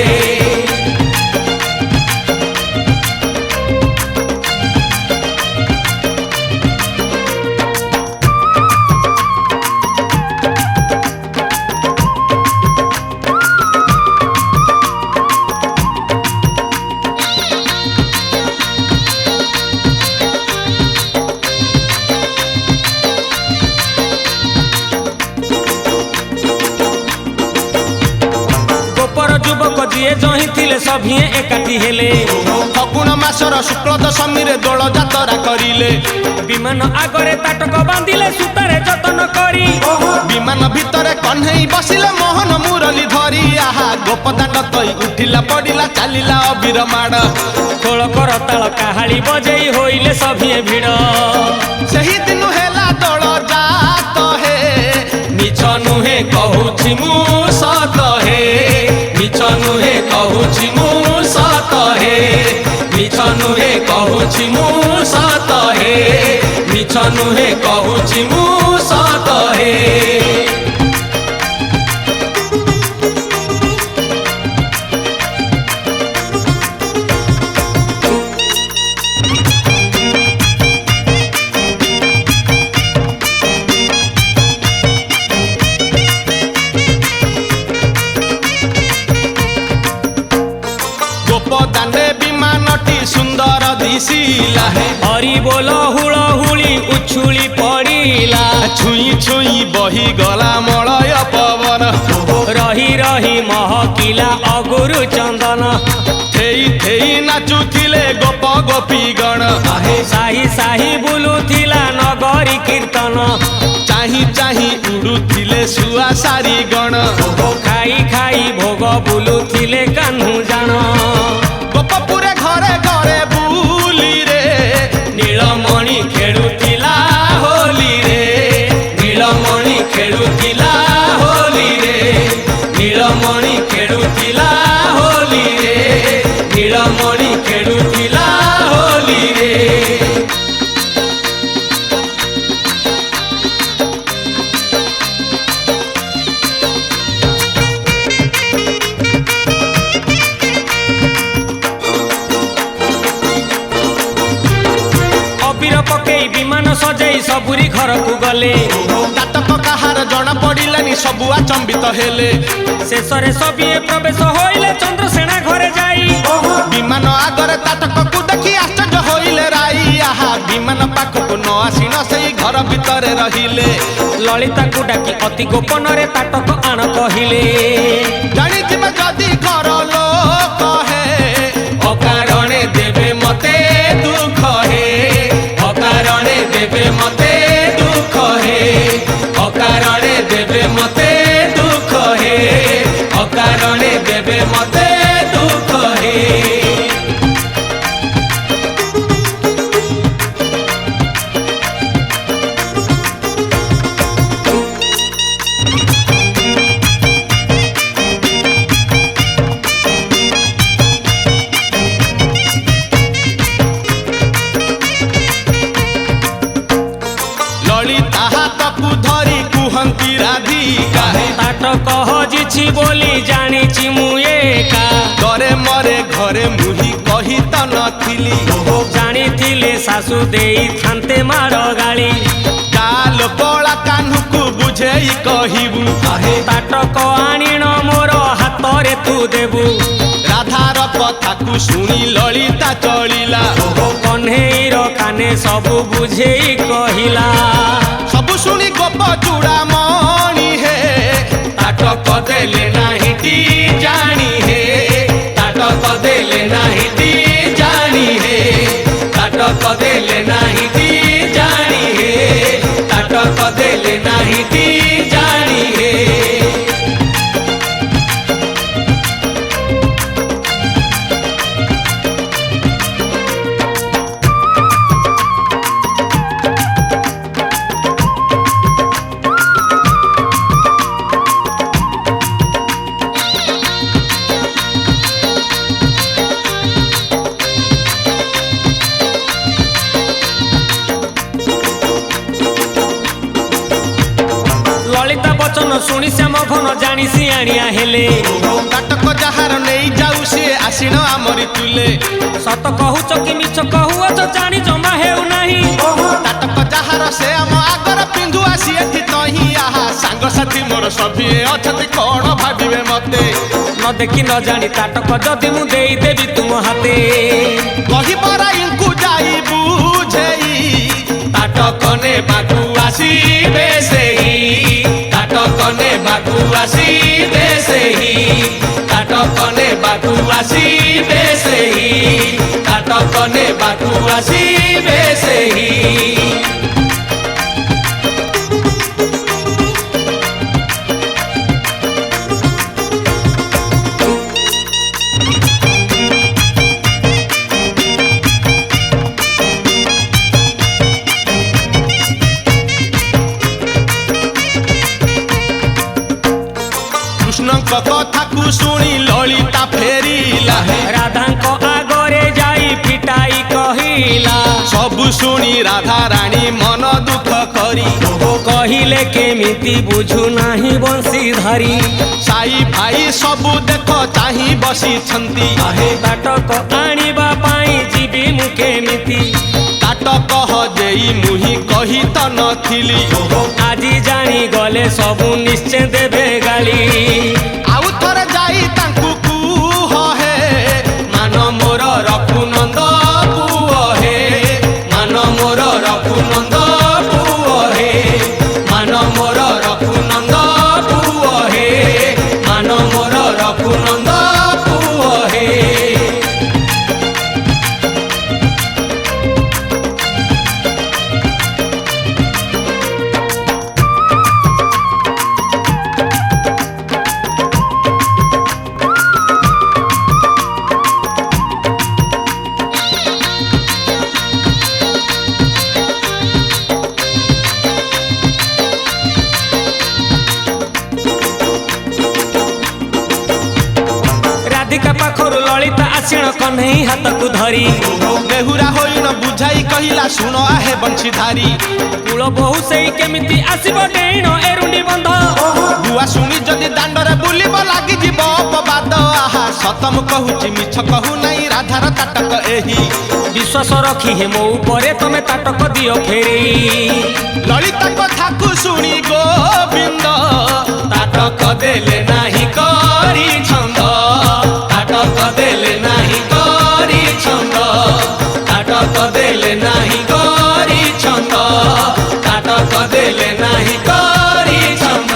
ଗୋପର ଯୁବକ ଯିଏ ଜହିଁଥିଲେ ସଭିଏ ଏକାଠି ହେଲେ। ଫଗୁଣ ମାସର ଶୁକ୍ଳ ଦଶମୀରେ ଦୋଳ ଯାତ୍ରା କରିଲେ। ବିମାନ ଆଗରେ ତାଟକ ବାନ୍ଧିଲେ ସୂତାରେ ଯତନ କରି। ବିମାନ ଭିତରେ କହ୍ନେଇ ବସିଲେ ମୋହନ ମୁରଲି ଧରି। ଆହା ଗୋପଦାଣ୍ଡ ତଇ ଉଠିଲା ପଡ଼ିଲା ଚାଲିଲା ଅବିର ମାଡ଼। ଖୋଳ କର ତାଳ କାହାଳି ବଜେଇ ହୋଇଲେ ସଭିଏ ଭିଡ଼। ସେହି ଦିନ ହେଲା ଦୋଳ ଜାତ ହେ ମିଛ ନୁହେଁ କହୁଛି ମୁଁ ସତ ହେ। ମିଛ ନୁହେଁ କହୁଛି ମୁଁ ସତ ହେ। ମିଛ ନୁହେଁ କହୁଛି ମୁଁ ସତ ହେ। ମିଛ ନୁହେଁ କହୁଛି ମୁଁ ସତ ହେ। ଗୋପଦାଣ୍ଡେ ବିମାନଟି ସୁନ୍ଦର ଦିଶିଲା। ହରି ବୋଲ ହୁଳ ହୁଳି ଉଛୁଳି ପଡ଼ିଲା। ଛୁଇଁ ଛୁଇଁ ବହି ଗଲା ମଳୟ ପବନ। ରହି ରହି ମହକିଲା ଅଗୁରୁ ଚନ୍ଦନ। ଥେଇ ଥେଇ ନାଚୁଥିଲେ ଗୋପ ଗୋପୀଗଣ। ସାହି ସାହି ବୁଲୁଥିଲା ନଗରୀ କୀର୍ତ୍ତନ। ଚାହିଁ ଚାହିଁ ଉଡୁଥିଲେ ଶୁଆ ସାରି ଗଣ। ଖାଇ ଖାଇ ଭୋଗ ବୁଲୁଥିଲେ କାହ୍ନୁ ଜାଣ। ଗୋପପୁରେ ଘରେ ଘରେ ବୁଲିରେ ନୀଳମଣି ଖେଳୁଥିଲା ହୋଲିରେ। ନୀଳମଣି ଖେଳୁଥିଲା ହୋଲିରେ। ନୀଳମଣି ଖେଳୁଥିଲା ହୋଲିରେ। ନୀଳମଣି ଖେଳୁଥିଲା ହୋଲିରେ। ଅବିର ପକେଇ ବିମାନ ସଜେଇ ସବୁରି ଘରକୁ ଗଲେ। ତାଟକ କାହାର ଜଣା ପଡ଼ିଲାନି ସବୁ ଆଚମ୍ବିତ ହେଲେ। ଶେଷରେ ସଭିଏ ପ୍ରବେଶ ହୋଇଲେ ଚନ୍ଦ୍ରସେନା ଘରେ ଯାଇ। ବିମାନ ଆଗରେ ତାଟକକୁ ଦେଖି ଆଶ୍ଚର୍ଯ୍ୟ ହୋଇଲେ ରାଇ। ଆହା ବିମାନ ପାଖକୁ ନ ଆସି ନ ସେଇ ଘର ଭିତରେ ରହିଲେ। ଲଳିତାକୁ ଡାକି ଅତି ଗୋପନରେ ତାଟକ ଆଣ କହିଲେ। ଜାଣିଥିବେ ଯଦି ଘର ଲୋକ ହେ ଅକାରଣେ ଦେବେ ମତେ ଦୁଃଖ ହେ। ଅକାରଣେ ଦେବେ ମତେ ଦୁଃଖ ହେ। ଅକାରଣେ ଦେବେ ମତେ ହସନ୍ତି ରାଧିକା ତାଟକ ହଜିଛି ବୋଲି ଜାଣିଛି ମୁଁ ଏକା ଡରେ ମରେ ଘରେ ମୁହିଁ କହି ତ ନଥିଲି ଜାଣିଥିଲେ ଶାଶୁ ଦେଇଥାନ୍ତେ ମାଡ଼ ଗାଳି କାଲ କଳା କାହ୍ନୁକୁ ବୁଝେଇ କହିବୁ ତାଟକ ଆଣିଣ ମୋର ହାତରେ ତୁ ଦେବୁ ରାଧାର କଥାକୁ ଶୁଣି ଲଳିତା ଚଳିଲା କହ୍ନେଇର କାନେ ସବୁ ବୁଝେଇ କହିଲା ସବୁ ଶୁଣି ଗୋପ ଚୂଡ଼ାମଣି ହେ ତାଟକ ଦେଲେ ନାହିଁ ଟି ଜାଣି ହେ ତାଟକ ଦେଲେ ନାହିଁ ଟି ଜାଣି ହେ ତାଟକ ଦେଲେ ନାହିଁ ଟି ଜାଣି ହେ ତାଟକ ଦେଲେ ନାହିଁ ଟି ଜାଣି ହେ ଲଳିତା ବଚନ ଶୁଣି ଶ୍ୟାମ ଘନ ଜାଣି ସିଆଣିଆ ହେଲେ କାଟକ ଯାହାର ନେଇ ଯାଉ ସିଏ ଆସିଣ ଆମରି ତୁଲେ ସତ କହୁଛ କି ମିଛ କହୁଅଛ ଜାଣି ଜମା ହେଉନାହିଁ କାଟକ ଯାହାର ସେ ଆମ ଆଗର ପିନ୍ଧୁ ଆସି ଏଠି ତହିଁ ଆହା ସାଙ୍ଗସାଥି ମୋର ସଭିଏ ଅଛନ୍ତି କଣ ଭାବିବେ ମତେ ନ ଦେଖି ନ ଜାଣି ତାଟକ ଯଦି ମୁଁ ଦେଇଦେବି ତୁମ ହାତେ କହିବରା ଇଙ୍କୁ ଯାଇ ବୁଝେଇ ତାଟକ ନେବାକୁ ଆସିବେ ସେହି ତାଟକ ନେବାକୁ ଆସିବେ ସେହି ତାଟକ ନେବାକୁ ଆସିବେ ସେହି ତାଟକ ନେବାକୁ ଆସିବେ ସେହି କୃଷ୍ଣଙ୍କ କଥାକୁ ଶୁଣି ଲଳିତା ଫେରିଲା ରାଧାଙ୍କ ଆଗରେ ଯାଇ ଫିଟାଇ କହିଲା ସବୁ ଶୁଣି ରାଧା ରାଣୀ ମନ ଦୁଃଖ କରି କହିଲେ କେମିତି ବୁଝୁନାହିଁ ବଂଶୀଧାରୀ ସାଇ ଭାଇ ସବୁ ଦେଖ ଚାହିଁ ବସିଛନ୍ତି ତାଟକ ଆଣିବା ପାଇଁ ଯିବି ମୁଁ କେମିତି କାଟକ ହଜେଇ ମୁହିଁ କହି ତ ନଥିଲି ଆଜି ଜାଣିଗଲେ ସବୁ ନିଶ୍ଚୟ ଦେବେ ଗାଳି ଆଉ ଥରେ ଯାଇ ତାଙ୍କୁ କୁହ ହେ ମାନ ମୋର ରଘୁନନ୍ଦ ପୁଅ ହେ ମାନ ମୋର ରଘୁନନ୍ଦ ପୁଅ ହେ ମାନ ମୋର ରଘୁନନ୍ଦ ପୁଅ ହେ ମାନ ମୋର ରଘୁନନ୍ଦ ପୁଅ ହେ ରାଧିକା ପାଖରୁ ଲଳିତା ଆସିଣ କହ୍ନେଇ ହାତକୁ ଧରି ବେହୁରା ହୋଇନ ବୁଝାଇ କହିଲା ଶୁଣ ଆହେ ବଂଶୀଧାରୀ କୂଳ ବୋହୁ ସେଇ କେମିତି ଆସିବ ଡେଇଣ ଏରୁଣ୍ଡି ବନ୍ଧ ବୁଆ ଶୁଣି ଯଦି ଦାଣ୍ଡରେ ବୁଲିବ ଲାଗିଯିବ ଅପବାଦ ଆହା ସତ ମୁଁ କହୁଛି ମିଛ କହୁ ନାହିଁ ରାଧାର କାଟକ ଏହି ବିଶ୍ୱାସ ରଖି ହେ ମୋ ଉପରେ ତମେ ତାଟକ ଦିଅ ଫେରେଇ ଲଳିତା କଥାକୁ ଶୁଣି ଗୋବିନ୍ଦ ତାଟକ ଦେଲେ ନାହିଁ କରି ଛନ୍ଦ ତାଟକ ଦେଲେ ନାହିଁ କରି ଛନ୍ଦ ତାଟକ ଦେଲେ ନାହିଁ କରି ଛନ୍ଦ ତାଟକ ଦେଲେ ନାହିଁ କରି ଛନ୍ଦ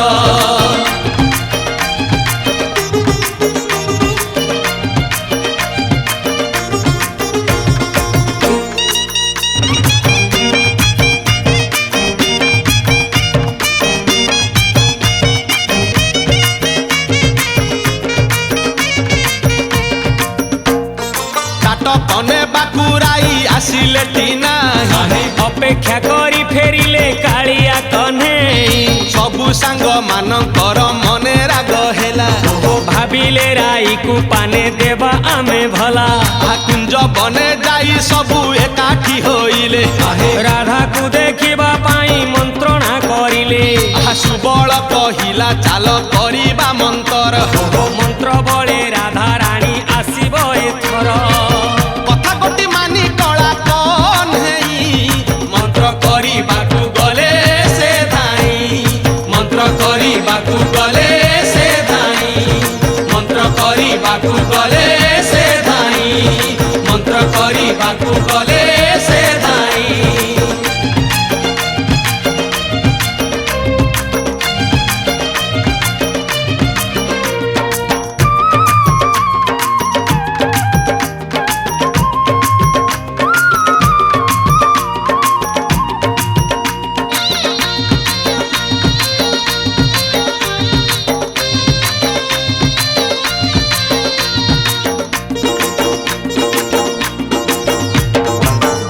କନେ ବାକୁରାଇ ଆସିଲେ ନାହିଁ ଅପେକ୍ଷା କରି ଫେରିଲେ କାଳିଆ କହ୍ନେଇ ସବୁ ସାଙ୍ଗ ମାନଙ୍କର ମନେ ରାଗ ହେଲା ଭାବିଲେ ରାଇକୁ ପାନେ ଦେବା ଆମେ ଭଲା କୁଞ୍ଜ ବନେ ଯାଇ ସବୁ ଏକାଠି ହୋଇଲେ ରାଧାକୁ ଦେଖିବା ପାଇଁ ମନ୍ତ୍ରଣା କରିଲେ ସୁବଳ ଚାଲ କରିବା ମନ୍ତର ମନ୍ତ୍ର ବଳେ ରାଧା ରାଣୀ ଆସିବ ଏଥର କଥା ଗୋଟି ମାନି କଳା କହ୍ନେଇ ମନ୍ତ୍ର କରିବାକୁ ଗଲେ ସେ ଧାଇଁ ମନ୍ତ୍ର କରିବାକୁ ଗଲେ ସେ ଧାଇଁ ମନ୍ତ୍ର କରିବାକୁ ଗଲେ ସେ ଧାଇଁ ମନ୍ତ୍ର କରିବାକୁ ଗଲେ ସେ ଧାଇଁ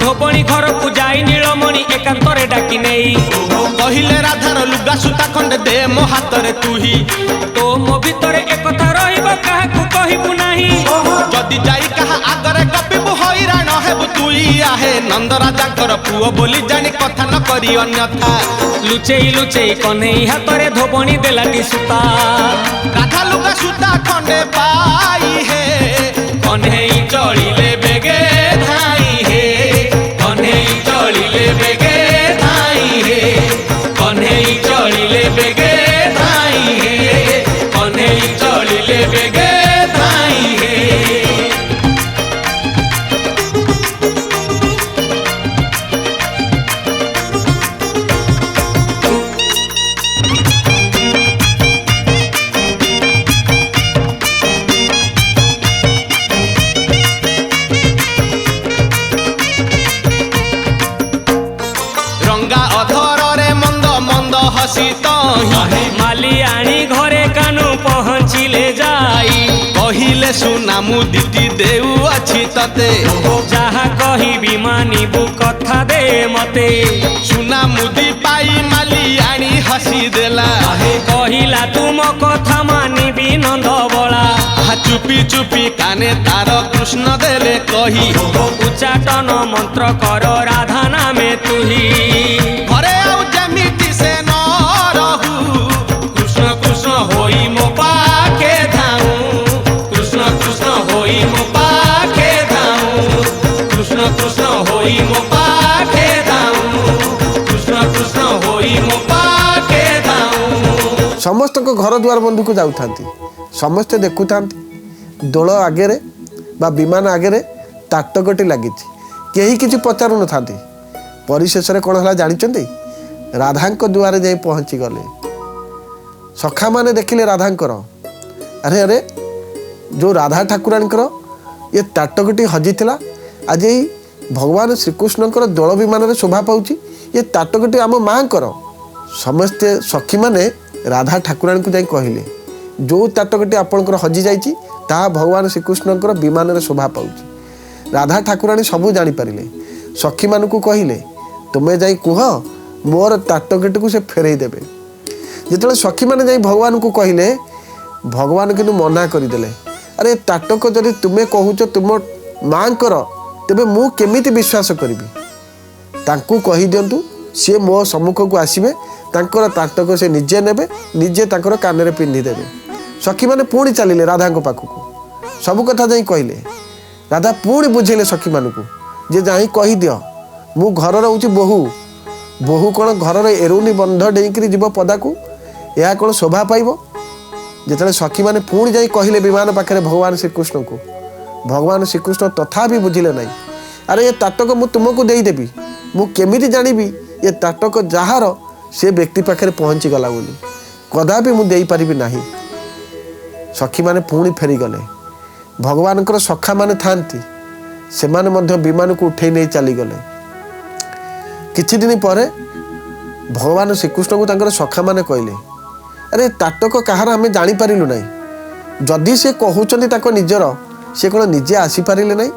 ଧୋବଣୀ ଘରକୁ ଯାଇ ନୀଳମଣି ଏକାନ୍ତରେ ଡାକି ନେଇ କହିଲେ ରାଧାର ଲୁଗା ସୂତା ଖଣ୍ଡେ ଦେ ମୋ ହାତରେ ତୁହି ତୋ ମୋ ଭିତରେ ଏକଥା ରହିବ କାହାକୁ କହିବୁ ନାହିଁ ଯଦି ଯାଇ କାହା ଆଗରେ ଗପିବୁ ହଇରାଣ ହେବୁ ତୁଇ ଆହେ ନନ୍ଦ ରାଜାଙ୍କର ପୁଅ ବୋଲି ଜାଣି କଥା ନ କରି ଅନ୍ୟଥା ଲୁଚେଇ ଲୁଚେଇ କହ୍ନେଇ ହାତରେ ଧୋବଣୀ ଦେଲାଟି ସୂତା ରାଧା ଲୁଗା ସୂତା ଖଣ୍ଡେ ପାଇ ହେ କହ୍ନେଇ ଚଳିଲେ ବେଗେ ଧାଇଁ ହେ କହ୍ନେଇ ଚଳିଲେ ବେଗେ ଧାଇଁ ହେ କହ୍ନେଇ ଚଳିଲେ ବେଗେ ଧାଇଁ ହେ କହ୍ନେଇ ଚଳିଲେ ବେଗେ ଧାଇଁ ହେ ରଙ୍ଗା ଅଧରରେ ମନ୍ଦ ମନ୍ଦ ହସି ତହିଁ ମାଲି ଆଣି ଘରେ କାନୁ ପହଞ୍ଚିଲେ ଯାଇ କହିଲେ ସୁନା ମୁଦିଟି ଦେଉଅଛି ତତେ ଯାହା କହିବି ମାନିବୁ କଥା ଦେ ମତେ ସୁନା ମୁଦି ପାଇ ମାଲି ଆଣି ହସି ଦେଲା କହିଲା ତୁମ କଥା ମାନିବି ନନ୍ଦବଳା ଆହା ଚୁପି ଚୁପି କାନେ ତାର କୃଷ୍ଣ ଦେଲେ କହି ଉଚ୍ଚାଟନ ମନ୍ତ୍ର କର ରାଧା ନାମେ ତୁହି ଘରେ ଆଉ ଯେମିତି ସେ ନ ରହୁ କୃଷ୍ଣ କୃଷ୍ଣ ହୋଇ ମୋ ପାଖେ ଧାଉଁ କୃଷ୍ଣ କୃଷ୍ଣ ହୋଇ ମୋ ପାଖେ ଧାଉଁ କୃଷ୍ଣ କୃଷ୍ଣ ହୋଇ ମୋ ପାଖେ ଧାଉଁ କୃଷ୍ଣ କୃଷ୍ଣ ହୋଇ ମୋ ପାଖେ ଧାଉଁ ସମସ୍ତଙ୍କ ଘର ଦୁଆର ବନ୍ଧୁକୁ ଯାଉଥାନ୍ତି ସମସ୍ତେ ଦେଖୁଥାନ୍ତି ଦୋଳ ଆଗରେ ବା ବିମାନ ଆଗରେ ତାଟକଟି ଲାଗିଛି କେହି କିଛି ପଚାରୁନଥାନ୍ତି ପରିଶେଷରେ କ'ଣ ହେଲା ଜାଣିଛନ୍ତି ରାଧାଙ୍କ ଦୁଆରେ ଯାଇ ପହଞ୍ଚିଗଲେ ସଖାମାନେ ଦେଖିଲେ ରାଧାଙ୍କର ଆରେ ଆରେ ଯେଉଁ ରାଧା ଠାକୁରାଣୀଙ୍କର ଏ ତାଟକଟି ହଜିଥିଲା ଆଜି ଏଇ ଭଗବାନ ଶ୍ରୀକୃଷ୍ଣଙ୍କର ଦୋଳ ବିମାନରେ ଶୋଭା ପାଉଛି ଏ ତାଟକଟି ଆମ ମାଆଙ୍କର ସମସ୍ତେ ସଖୀମାନେ ରାଧା ଠାକୁରାଣୀଙ୍କୁ ଯାଇ କହିଲେ ଯେଉଁ ତାଟକଟି ଆପଣଙ୍କର ହଜିଯାଇଛି ତାହା ଭଗବାନ ଶ୍ରୀକୃଷ୍ଣଙ୍କର ବିମାନରେ ଶୋଭା ପାଉଛି ରାଧା ଠାକୁରାଣୀ ସବୁ ଜାଣିପାରିଲେ ସଖୀମାନଙ୍କୁ କହିଲେ ତୁମେ ଯାଇ କୁହ ମୋର ତାଟକଟିକୁ ସେ ଫେରେଇ ଦେବେ ଯେତେବେଳେ ସଖୀମାନେ ଯାଇ ଭଗବାନଙ୍କୁ କହିଲେ ଭଗବାନ କିନ୍ତୁ ମନା କରିଦେଲେ ଆରେ ତାଟକ ଯଦି ତୁମେ କହୁଛ ତୁମ ମାଆଙ୍କର ତେବେ ମୁଁ କେମିତି ବିଶ୍ୱାସ କରିବି ତାଙ୍କୁ କହିଦିଅନ୍ତୁ ସିଏ ମୋ ସମ୍ମୁଖକୁ ଆସିବେ ତାଙ୍କର ତାଟକ ସେ ନିଜେ ନେବେ ନିଜେ ତାଙ୍କର କାନରେ ପିନ୍ଧିଦେବେ ସଖୀମାନେ ପୁଣି ଚାଲିଲେ ରାଧାଙ୍କ ପାଖକୁ ସବୁ କଥା ଯାଇ କହିଲେ ରାଧା ପୁଣି ବୁଝେଇଲେ ସଖୀମାନଙ୍କୁ ଯେ ଯାଇ କହିଦିଅ ମୁଁ ଘରର ହେଉଛି ବୋହୂ ବୋହୂ କ'ଣ ଘରର ଏରୁନି ବନ୍ଧ ଡେଇଁକିରି ଯିବ ପଦାକୁ ଏହା କ'ଣ ଶୋଭା ପାଇବ ଯେତେବେଳେ ସଖୀମାନେ ପୁଣି ଯାଇ କହିଲେ ବିମାନ ପାଖରେ ଭଗବାନ ଶ୍ରୀକୃଷ୍ଣଙ୍କୁ ଭଗବାନ ଶ୍ରୀକୃଷ୍ଣ ତଥାପି ବୁଝିଲେ ନାହିଁ ଆରେ ଏ ତାଟକ ମୁଁ ତୁମକୁ ଦେଇଦେବି ମୁଁ କେମିତି ଜାଣିବି ଏ ତାଟକ ଯାହାର ସେ ବ୍ୟକ୍ତି ପାଖରେ ପହଞ୍ଚିଗଲା ବୋଲି କଦାପି ମୁଁ ଦେଇପାରିବି ନାହିଁ ସଖୀମାନେ ପୁଣି ଫେରିଗଲେ ଭଗବାନଙ୍କର ସଖାମାନେ ଥାନ୍ତି ସେମାନେ ମଧ୍ୟ ବିମାନକୁ ଉଠେଇ ନେଇ ଚାଲିଗଲେ କିଛି ଦିନ ପରେ ଭଗବାନ ଶ୍ରୀକୃଷ୍ଣଙ୍କୁ ତାଙ୍କର ସଖାମାନେ କହିଲେ ଆରେ ତାଟକ କାହାର ଆମେ ଜାଣିପାରିଲୁ ନାହିଁ ଯଦି ସେ କହୁଛନ୍ତି ତାଙ୍କ ନିଜର ସେ କ'ଣ ନିଜେ ଆସିପାରିଲେ ନାହିଁ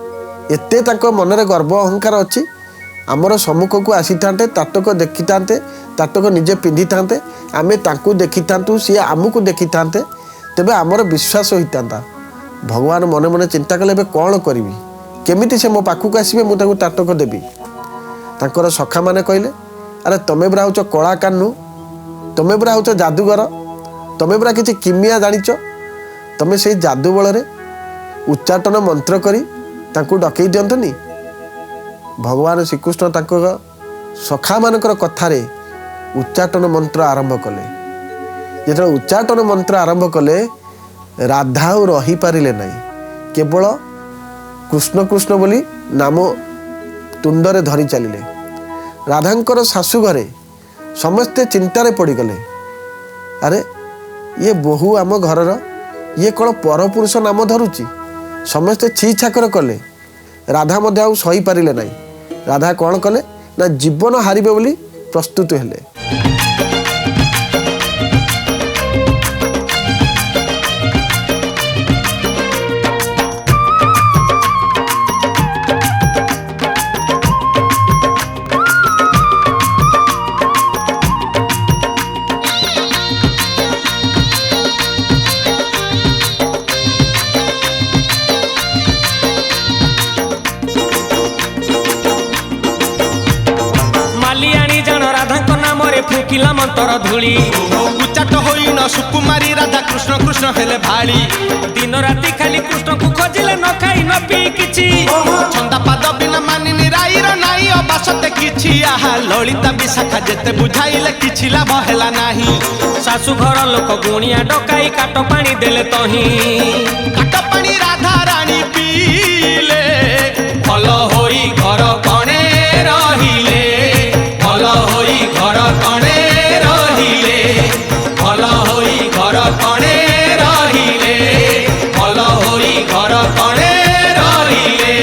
ଏତେ ତାଙ୍କ ମନରେ ଗର୍ବ ଅହଙ୍କାର ଅଛି ଆମର ସମ୍ମୁଖକୁ ଆସିଥାନ୍ତେ ତାଟକ ଦେଖିଥାନ୍ତେ ତାଟକ ନିଜେ ପିନ୍ଧିଥାନ୍ତେ ଆମେ ତାଙ୍କୁ ଦେଖିଥାନ୍ତୁ ସିଏ ଆମକୁ ଦେଖିଥାନ୍ତେ ତେବେ ଆମର ବିଶ୍ୱାସ ହୋଇଥାନ୍ତା ଭଗବାନ ମନେ ମନେ ଚିନ୍ତା କଲେ ଏବେ କ'ଣ କରିବି କେମିତି ସେ ମୋ ପାଖକୁ ଆସିବେ ମୁଁ ତାଙ୍କୁ ତାଟକ ଦେବି ତାଙ୍କର ସଖାମାନେ କହିଲେ ଆରେ ତମେ ପରା ହେଉଛ କଳା କାହ୍ନୁ ତମେ ପରା ହେଉଛ ଯାଦୁଗର तमें पूरा किसी किमिया जानिच तमें से जादू बल उच्चाटन मंत्र करी तांकु डकई दियंतनी। भगवान श्रीकृष्ण सखा मानकर कथारे उच्चाटन मंत्र आरंभ कले। जो उच्चाटन मंत्र आरंभ कले राधा और रही पारिले नहीं, केवल कृष्ण कृष्ण बोली नाम तुंडरे धरी चलिले। राधांकर शाशु घरे समस्ते चिंतार पड़गले, अरे ये बोहू आम घरर ये कौन परपुरुष नाम धरुची। समस्ते छी छाकर कले, राधा मध्य आउ सही पारिले नहीं। राधा कौन कले ना जीवन हारिबे बोली प्रस्तुत हेले। फुकिला मंतर धूली उच्चाट होई न सुकुमारी राधा कृष्ण कृष्ण हेले भाली। दिन राति खाली कृष्ण को खोजिले न खाई न पी किछि। छंदा पाद बिना मानिनी राईर नाई अबासते किछि। आहा ललिता विशाखा जेते बुझाइले किछि लाभ हेला नाही। सासु घर लोक गुणिया डकाई काट पानी देले तही। काट पानी राधा रानी पीले भल होई घर कणे रहिले। भल होई घर कणे रहिले। भल होई घर कणे रहिले। भल होई घर कणे रहिले।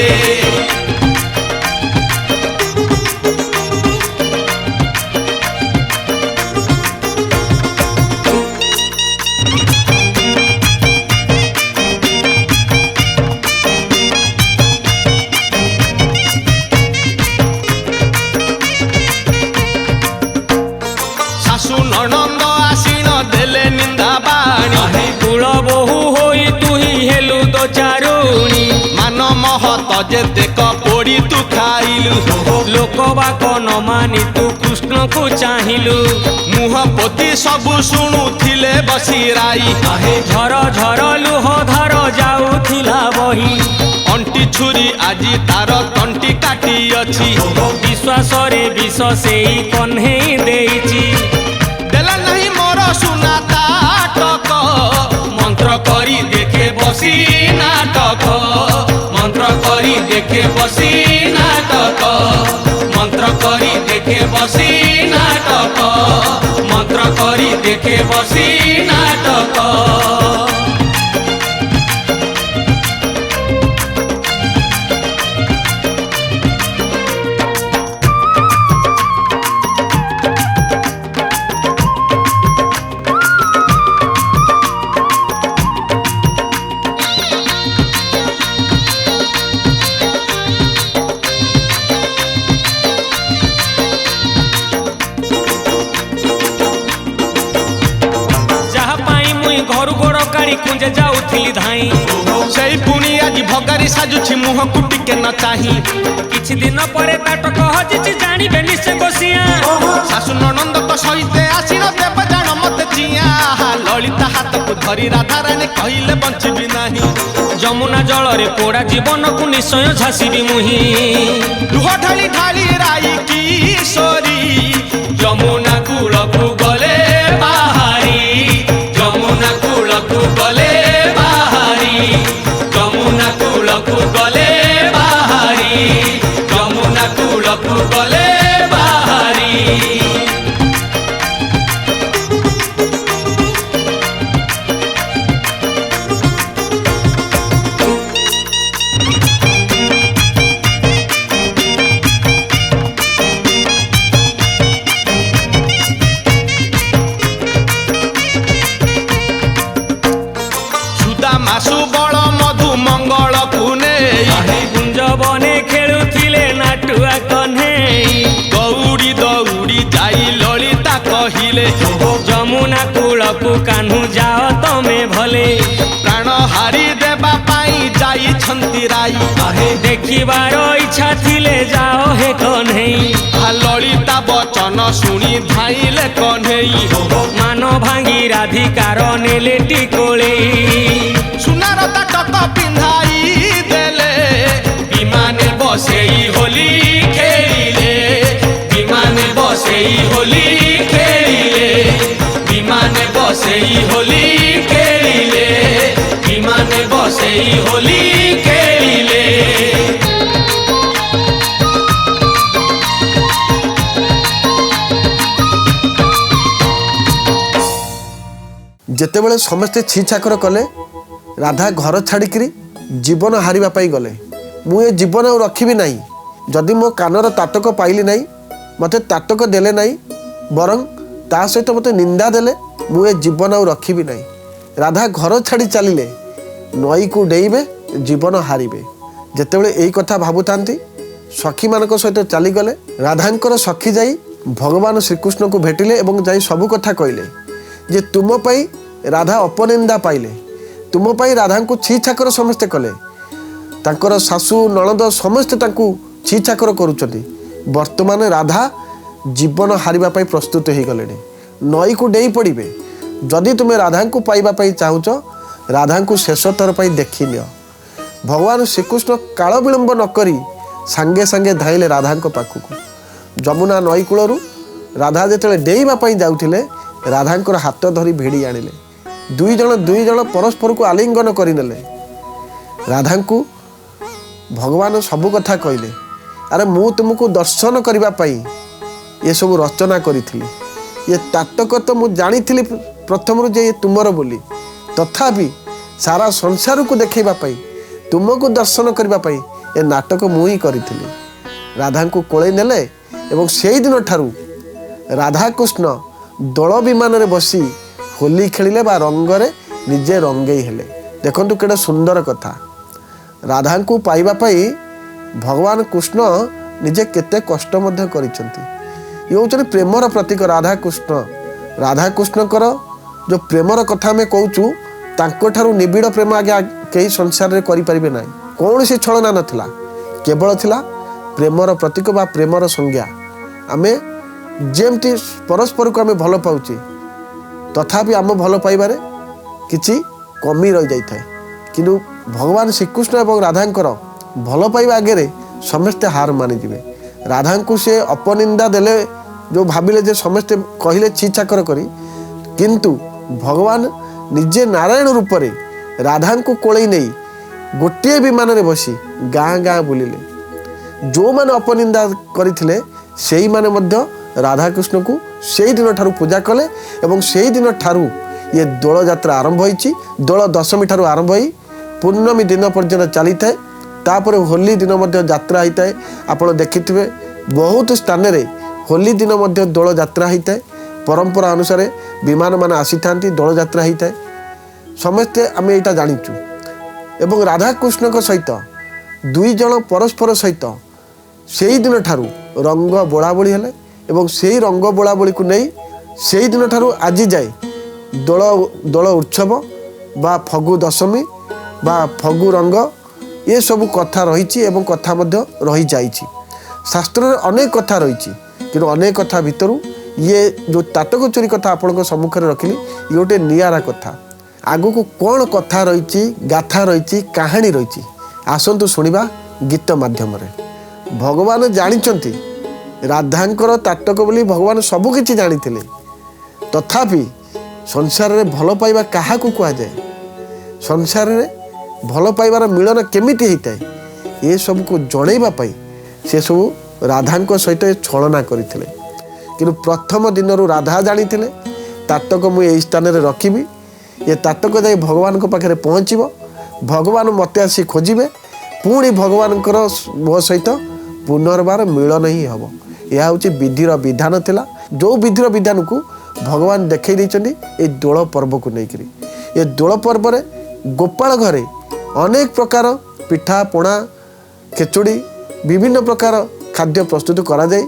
सासु ननंद आसीन देले निंदा बाणी। कुल बहु होई तुही हेलु दो चारुणी। मान महत जेते कपोड़ी तू खाइलु। लोक बाक न मानी तू कृष्ण को चाहिलु। मुह पोती सबु शुणुथिले बसी राई। झर झर लुह धार जाउथिला बही। अंटी छुरी आजी तार तंटी काटी अछि। विश्वास रे विष सेई कन्हेई देइछि। देला नहीं मोर सुना ताटक। मंत्र करी देखे बसी नाटक। मंत्र करी देखे बसी नाटक। मंत्र करी देखे बसी नाटक। मंत्र करी देखे बसी नाटक। घर गोड़ काढ़ी कुंजे जाउथिली धाई। सेई पुणी आज भगारी साजुछि मुह कुटी के न चाही। किछि दिन परे नाटक हजिछि जानिबे निश्चय गोसिया। सासु ननंद तो सहिते आसीन देव जान मते जिया। ललिता हाथ को धरी राधा रानी कहिले बंचिबी नाही। जमुना जल रे पोड़ा जीवन को निश्चय झांसीबी मुही। लुह ढाली ढाली राई किशोरी जमुना कूल को गले बाहारी। जमुना कूल को गले बाहारी। जमुना कूल को गले बाहारी। जमुना कूल को गले बाहारी। मासु बड़ मधु मंगल कुने कुंज बने खेलुथिले नाटुआ कन्हेई। दौड़ी दौड़ी जाई ललिता कहिले जमुना कूल को कान्हू जाओ तमे भले। प्राण हारी देबा पाई जाई छंती राई। देखिबार इच्छा थिले जाओ हे कन्हेई। ललिता बचन ଶୁଣି ଧାଇଲେ କଣ୍ଢେଇ ମାନ ଭାଙ୍ଗି ରାଧିକାର ନେଲେ ଟିକୋଳେଇ ସୁନାର ତାଟକ ପିନ୍ଧାଇ ଦେଲେ ବିମାନେ ବସେଇ ହୋଲି ଖେଳିଲେ ବିମାନେ ବସେଇ ହୋଲି ଖେଳିଲେ ବିମାନେ ବସେଇ ହୋଲି ଖେଳିଲେ ବିମାନେ ବସେଇ ହୋଲି ଖେଳିଲେ ଯେତେବେଳେ ସମସ୍ତେ ଛି ଛାକର କଲେ ରାଧା ଘର ଛାଡ଼ିକିରି ଜୀବନ ହାରିବା ପାଇଁ ଗଲେ। ମୁଁ ଏ ଜୀବନ ଆଉ ରଖିବି ନାହିଁ। ଯଦି ମୋ କାନର ତାଟକ ପାଇଲି ନାହିଁ, ମୋତେ ତାଟକ ଦେଲେ ନାହିଁ, ବରଂ ତା ସହିତ ମୋତେ ନିନ୍ଦା ଦେଲେ, ମୁଁ ଏ ଜୀବନ ଆଉ ରଖିବି ନାହିଁ। ରାଧା ଘର ଛାଡ଼ି ଚାଲିଲେ, ନଈକୁ ଡେଇଁବେ, ଜୀବନ ହାରିବେ। ଯେତେବେଳେ ଏଇ କଥା ଭାବୁଥାନ୍ତି ସଖୀମାନଙ୍କ ସହିତ ଚାଲିଗଲେ। ରାଧାଙ୍କର ସଖୀ ଯାଇ ଭଗବାନ ଶ୍ରୀକୃଷ୍ଣଙ୍କୁ ଭେଟିଲେ ଏବଂ ଯାଇ ସବୁ କଥା କହିଲେ ଯେ ତୁମ ପାଇଁ ରାଧା ଅପନିନ୍ଦା ପାଇଲେ, ତୁମ ପାଇଁ ରାଧାଙ୍କୁ ଛି ଛାକର ସମସ୍ତେ କଲେ, ତାଙ୍କର ଶାଶୁ ନଣନ୍ଦ ସମସ୍ତେ ତାଙ୍କୁ ଛି ଛାକର କରୁଛନ୍ତି। ବର୍ତ୍ତମାନ ରାଧା ଜୀବନ ହାରିବା ପାଇଁ ପ୍ରସ୍ତୁତ ହୋଇଗଲେଣି, ନଈକୁ ଡେଇଁ ପଡ଼ିବେ। ଯଦି ତୁମେ ରାଧାଙ୍କୁ ପାଇବା ପାଇଁ ଚାହୁଁଛ, ରାଧାଙ୍କୁ ଶେଷ ଥର ପାଇଁ ଦେଖିନିଅ। ଭଗବାନ ଶ୍ରୀକୃଷ୍ଣ କାଳ ବିଳମ୍ବ ନ କରି ସାଙ୍ଗେ ସାଙ୍ଗେ ଧାଇଁଲେ ରାଧାଙ୍କ ପାଖକୁ। ଯମୁନା ନଈ କୂଳରୁ ରାଧା ଯେତେବେଳେ ଡେଇଁବା ପାଇଁ ଯାଉଥିଲେ, ରାଧାଙ୍କର ହାତ ଧରି ଭିଡ଼ି ଆଣିଲେ। ଦୁଇ ଜଣ ପରସ୍ପରକୁ ଆଲିଙ୍ଗନ କରିନେଲେ। ରାଧାଙ୍କୁ ଭଗବାନ ସବୁ କଥା କହିଲେ, ଆରେ ମୁଁ ତୁମକୁ ଦର୍ଶନ କରିବା ପାଇଁ ଏସବୁ ରଚନା କରିଥିଲି। ଏ ତାଟକ ତ ମୁଁ ଜାଣିଥିଲି ପ୍ରଥମରୁ ଯେ ଏ ତୁମର ବୋଲି, ତଥାପି ସାରା ସଂସାରକୁ ଦେଖାଇବା ପାଇଁ, ତୁମକୁ ଦର୍ଶନ କରିବା ପାଇଁ ଏ ନାଟକ ମୁଁ ହିଁ କରିଥିଲି। ରାଧାଙ୍କୁ କୋଳେଇ ନେଲେ ଏବଂ ସେଇଦିନ ଠାରୁ ରାଧାକୃଷ୍ଣ ଦୋଳ ବିମାନରେ ବସି ହୋଲି ଖେଳିଲେ ବା ରଙ୍ଗରେ ନିଜେ ରଙ୍ଗେଇ ହେଲେ। ଦେଖନ୍ତୁ କେଡ଼େ ସୁନ୍ଦର କଥା। ରାଧାଙ୍କୁ ପାଇବା ପାଇଁ ଭଗବାନ କୃଷ୍ଣ ନିଜେ କେତେ କଷ୍ଟ ମଧ୍ୟ କରିଛନ୍ତି। ଇଏ ହେଉଛନ୍ତି ପ୍ରେମର ପ୍ରତୀକ ରାଧାକୃଷ୍ଣ। ରାଧାକୃଷ୍ଣଙ୍କର ଯେଉଁ ପ୍ରେମର କଥା ଆମେ କହୁଛୁ, ତାଙ୍କଠାରୁ ନିବିଡ଼ ପ୍ରେମ ଆଜ୍ଞା କେହି ସଂସାରରେ କରିପାରିବେ ନାହିଁ। କୌଣସି ଛଳନା ନଥିଲା, କେବଳ ଥିଲା ପ୍ରେମର ପ୍ରତୀକ ବା ପ୍ରେମର ସଂଜ୍ଞା। ଆମେ ଯେମିତି ପରସ୍ପରକୁ ଆମେ ଭଲ ପାଉଛେ, ତଥାପି ଆମ ଭଲ ପାଇବାରେ କିଛି କମି ରହିଯାଇଥାଏ। କିନ୍ତୁ ଭଗବାନ ଶ୍ରୀକୃଷ୍ଣ ଏବଂ ରାଧାଙ୍କର ଭଲ ପାଇବା ଆଗରେ ସମସ୍ତେ ହାର ମାନିଯିବେ। ରାଧାଙ୍କୁ ସେ ଅପନିନ୍ଦା ଦେଲେ, ଯେଉଁ ଭାବିଲେ ଯେ ସମସ୍ତେ କହିଲେ ଛି ଛାକର କରି, କିନ୍ତୁ ଭଗବାନ ନିଜେ ନାରାୟଣ ରୂପରେ ରାଧାଙ୍କୁ କୋଳେଇ ନେଇ ଗୋଟିଏ ବିମାନରେ ବସି ଗାଁ ଗାଁ ବୁଲିଲେ। ଯେଉଁମାନେ ଅପନିନ୍ଦା କରିଥିଲେ ସେଇମାନେ ମଧ୍ୟ ରାଧାକୃଷ୍ଣଙ୍କୁ ସେଇଦିନ ଠାରୁ ପୂଜା କଲେ ଏବଂ ସେଇଦିନ ଠାରୁ ଇଏ ଦୋଳ ଯାତ୍ରା ଆରମ୍ଭ ହୋଇଛି। ଦୋଳ ଦଶମୀ ଠାରୁ ଆରମ୍ଭ ହୋଇ ପୂର୍ଣ୍ଣମୀ ଦିନ ପର୍ଯ୍ୟନ୍ତ ଚାଲିଥାଏ। ତାପରେ ହୋଲି ଦିନ ମଧ୍ୟ ଯାତ୍ରା ହୋଇଥାଏ। ଆପଣ ଦେଖିଥିବେ ବହୁତ ସ୍ଥାନରେ ହୋଲି ଦିନ ମଧ୍ୟ ଦୋଳ ଯାତ୍ରା ହୋଇଥାଏ। ପରମ୍ପରା ଅନୁସାରେ ବିମାନମାନେ ଆସିଥାନ୍ତି, ଦୋଳ ଯାତ୍ରା ହୋଇଥାଏ। ସମସ୍ତେ ଆମେ ଏଇଟା ଜାଣିଛୁ। ଏବଂ ରାଧାକୃଷ୍ଣଙ୍କ ସହିତ ଦୁଇ ଜଣ ପରସ୍ପର ସହିତ ସେଇଦିନ ଠାରୁ ରଙ୍ଗ ବୋଳାବୋଳି ହେଲେ ଏବଂ ସେଇ ରଙ୍ଗ ବୋଳାବୋଳିକୁ ନେଇ ସେଇଦିନ ଠାରୁ ଆଜି ଯାଏ ଦୋଳ ଉତ୍ସବ ବା ଫଗୁ ଦଶମୀ ବା ଫଗୁ ରଙ୍ଗ ଏସବୁ କଥା ରହିଛି ଏବଂ କଥା ମଧ୍ୟ ରହିଯାଇଛି। ଶାସ୍ତ୍ରରେ ଅନେକ କଥା ରହିଛି, କିନ୍ତୁ ଅନେକ କଥା ଭିତରୁ ଇଏ ଯେଉଁ ତାଟକ ଚୋରି କଥା ଆପଣଙ୍କ ସମ୍ମୁଖରେ ରଖିଲି, ଇଏ ଗୋଟେ ନିଆରା କଥା। ଆଗକୁ କ'ଣ କଥା ରହିଛି, ଗାଥା ରହିଛି, କାହାଣୀ ରହିଛି, ଆସନ୍ତୁ ଶୁଣିବା ଗୀତ ମାଧ୍ୟମରେ। ଭଗବାନ ଜାଣିଛନ୍ତି ରାଧାଙ୍କର ତାଟକ ବୋଲି, ଭଗବାନ ସବୁକିଛି ଜାଣିଥିଲେ। ତଥାପି ସଂସାରରେ ଭଲ ପାଇବା କାହାକୁ କୁହାଯାଏ, ସଂସାରରେ ଭଲ ପାଇବାର ମିଳନ କେମିତି ହେଇଥାଏ, ଏସବୁକୁ ଜଣେଇବା ପାଇଁ ସେସବୁ ରାଧାଙ୍କ ସହିତ ଛଳନା କରିଥିଲେ। କିନ୍ତୁ ପ୍ରଥମ ଦିନରୁ ରାଧା ଜାଣିଥିଲେ ତାଟକ ମୁଁ ଏଇ ସ୍ଥାନରେ ରଖିବି, ଏ ତାଟକ ଯାଇ ଭଗବାନଙ୍କ ପାଖରେ ପହଞ୍ଚିବ, ଭଗବାନ ମୋତେ ଆସି ଖୋଜିବେ, ପୁଣି ଭଗବାନଙ୍କର ମୋ ସହିତ ପୁନର୍ବାର ମିଳନ ହିଁ ହେବ। ଏହା ହେଉଛି ବିଧିର ବିଧାନ ଥିଲା, ଯେଉଁ ବିଧିର ବିଧାନକୁ ଭଗବାନ ଦେଖାଇ ଦେଇଛନ୍ତି ଏଇ ଦୋଳ ପର୍ବକୁ ନେଇକରି। ଏ ଦୋଳ ପର୍ବରେ ଗୋପାଳ ଘରେ ଅନେକ ପ୍ରକାର ପିଠା ପଣା ଖେଚୁଡ଼ି ବିଭିନ୍ନ ପ୍ରକାର ଖାଦ୍ୟ ପ୍ରସ୍ତୁତ କରାଯାଇ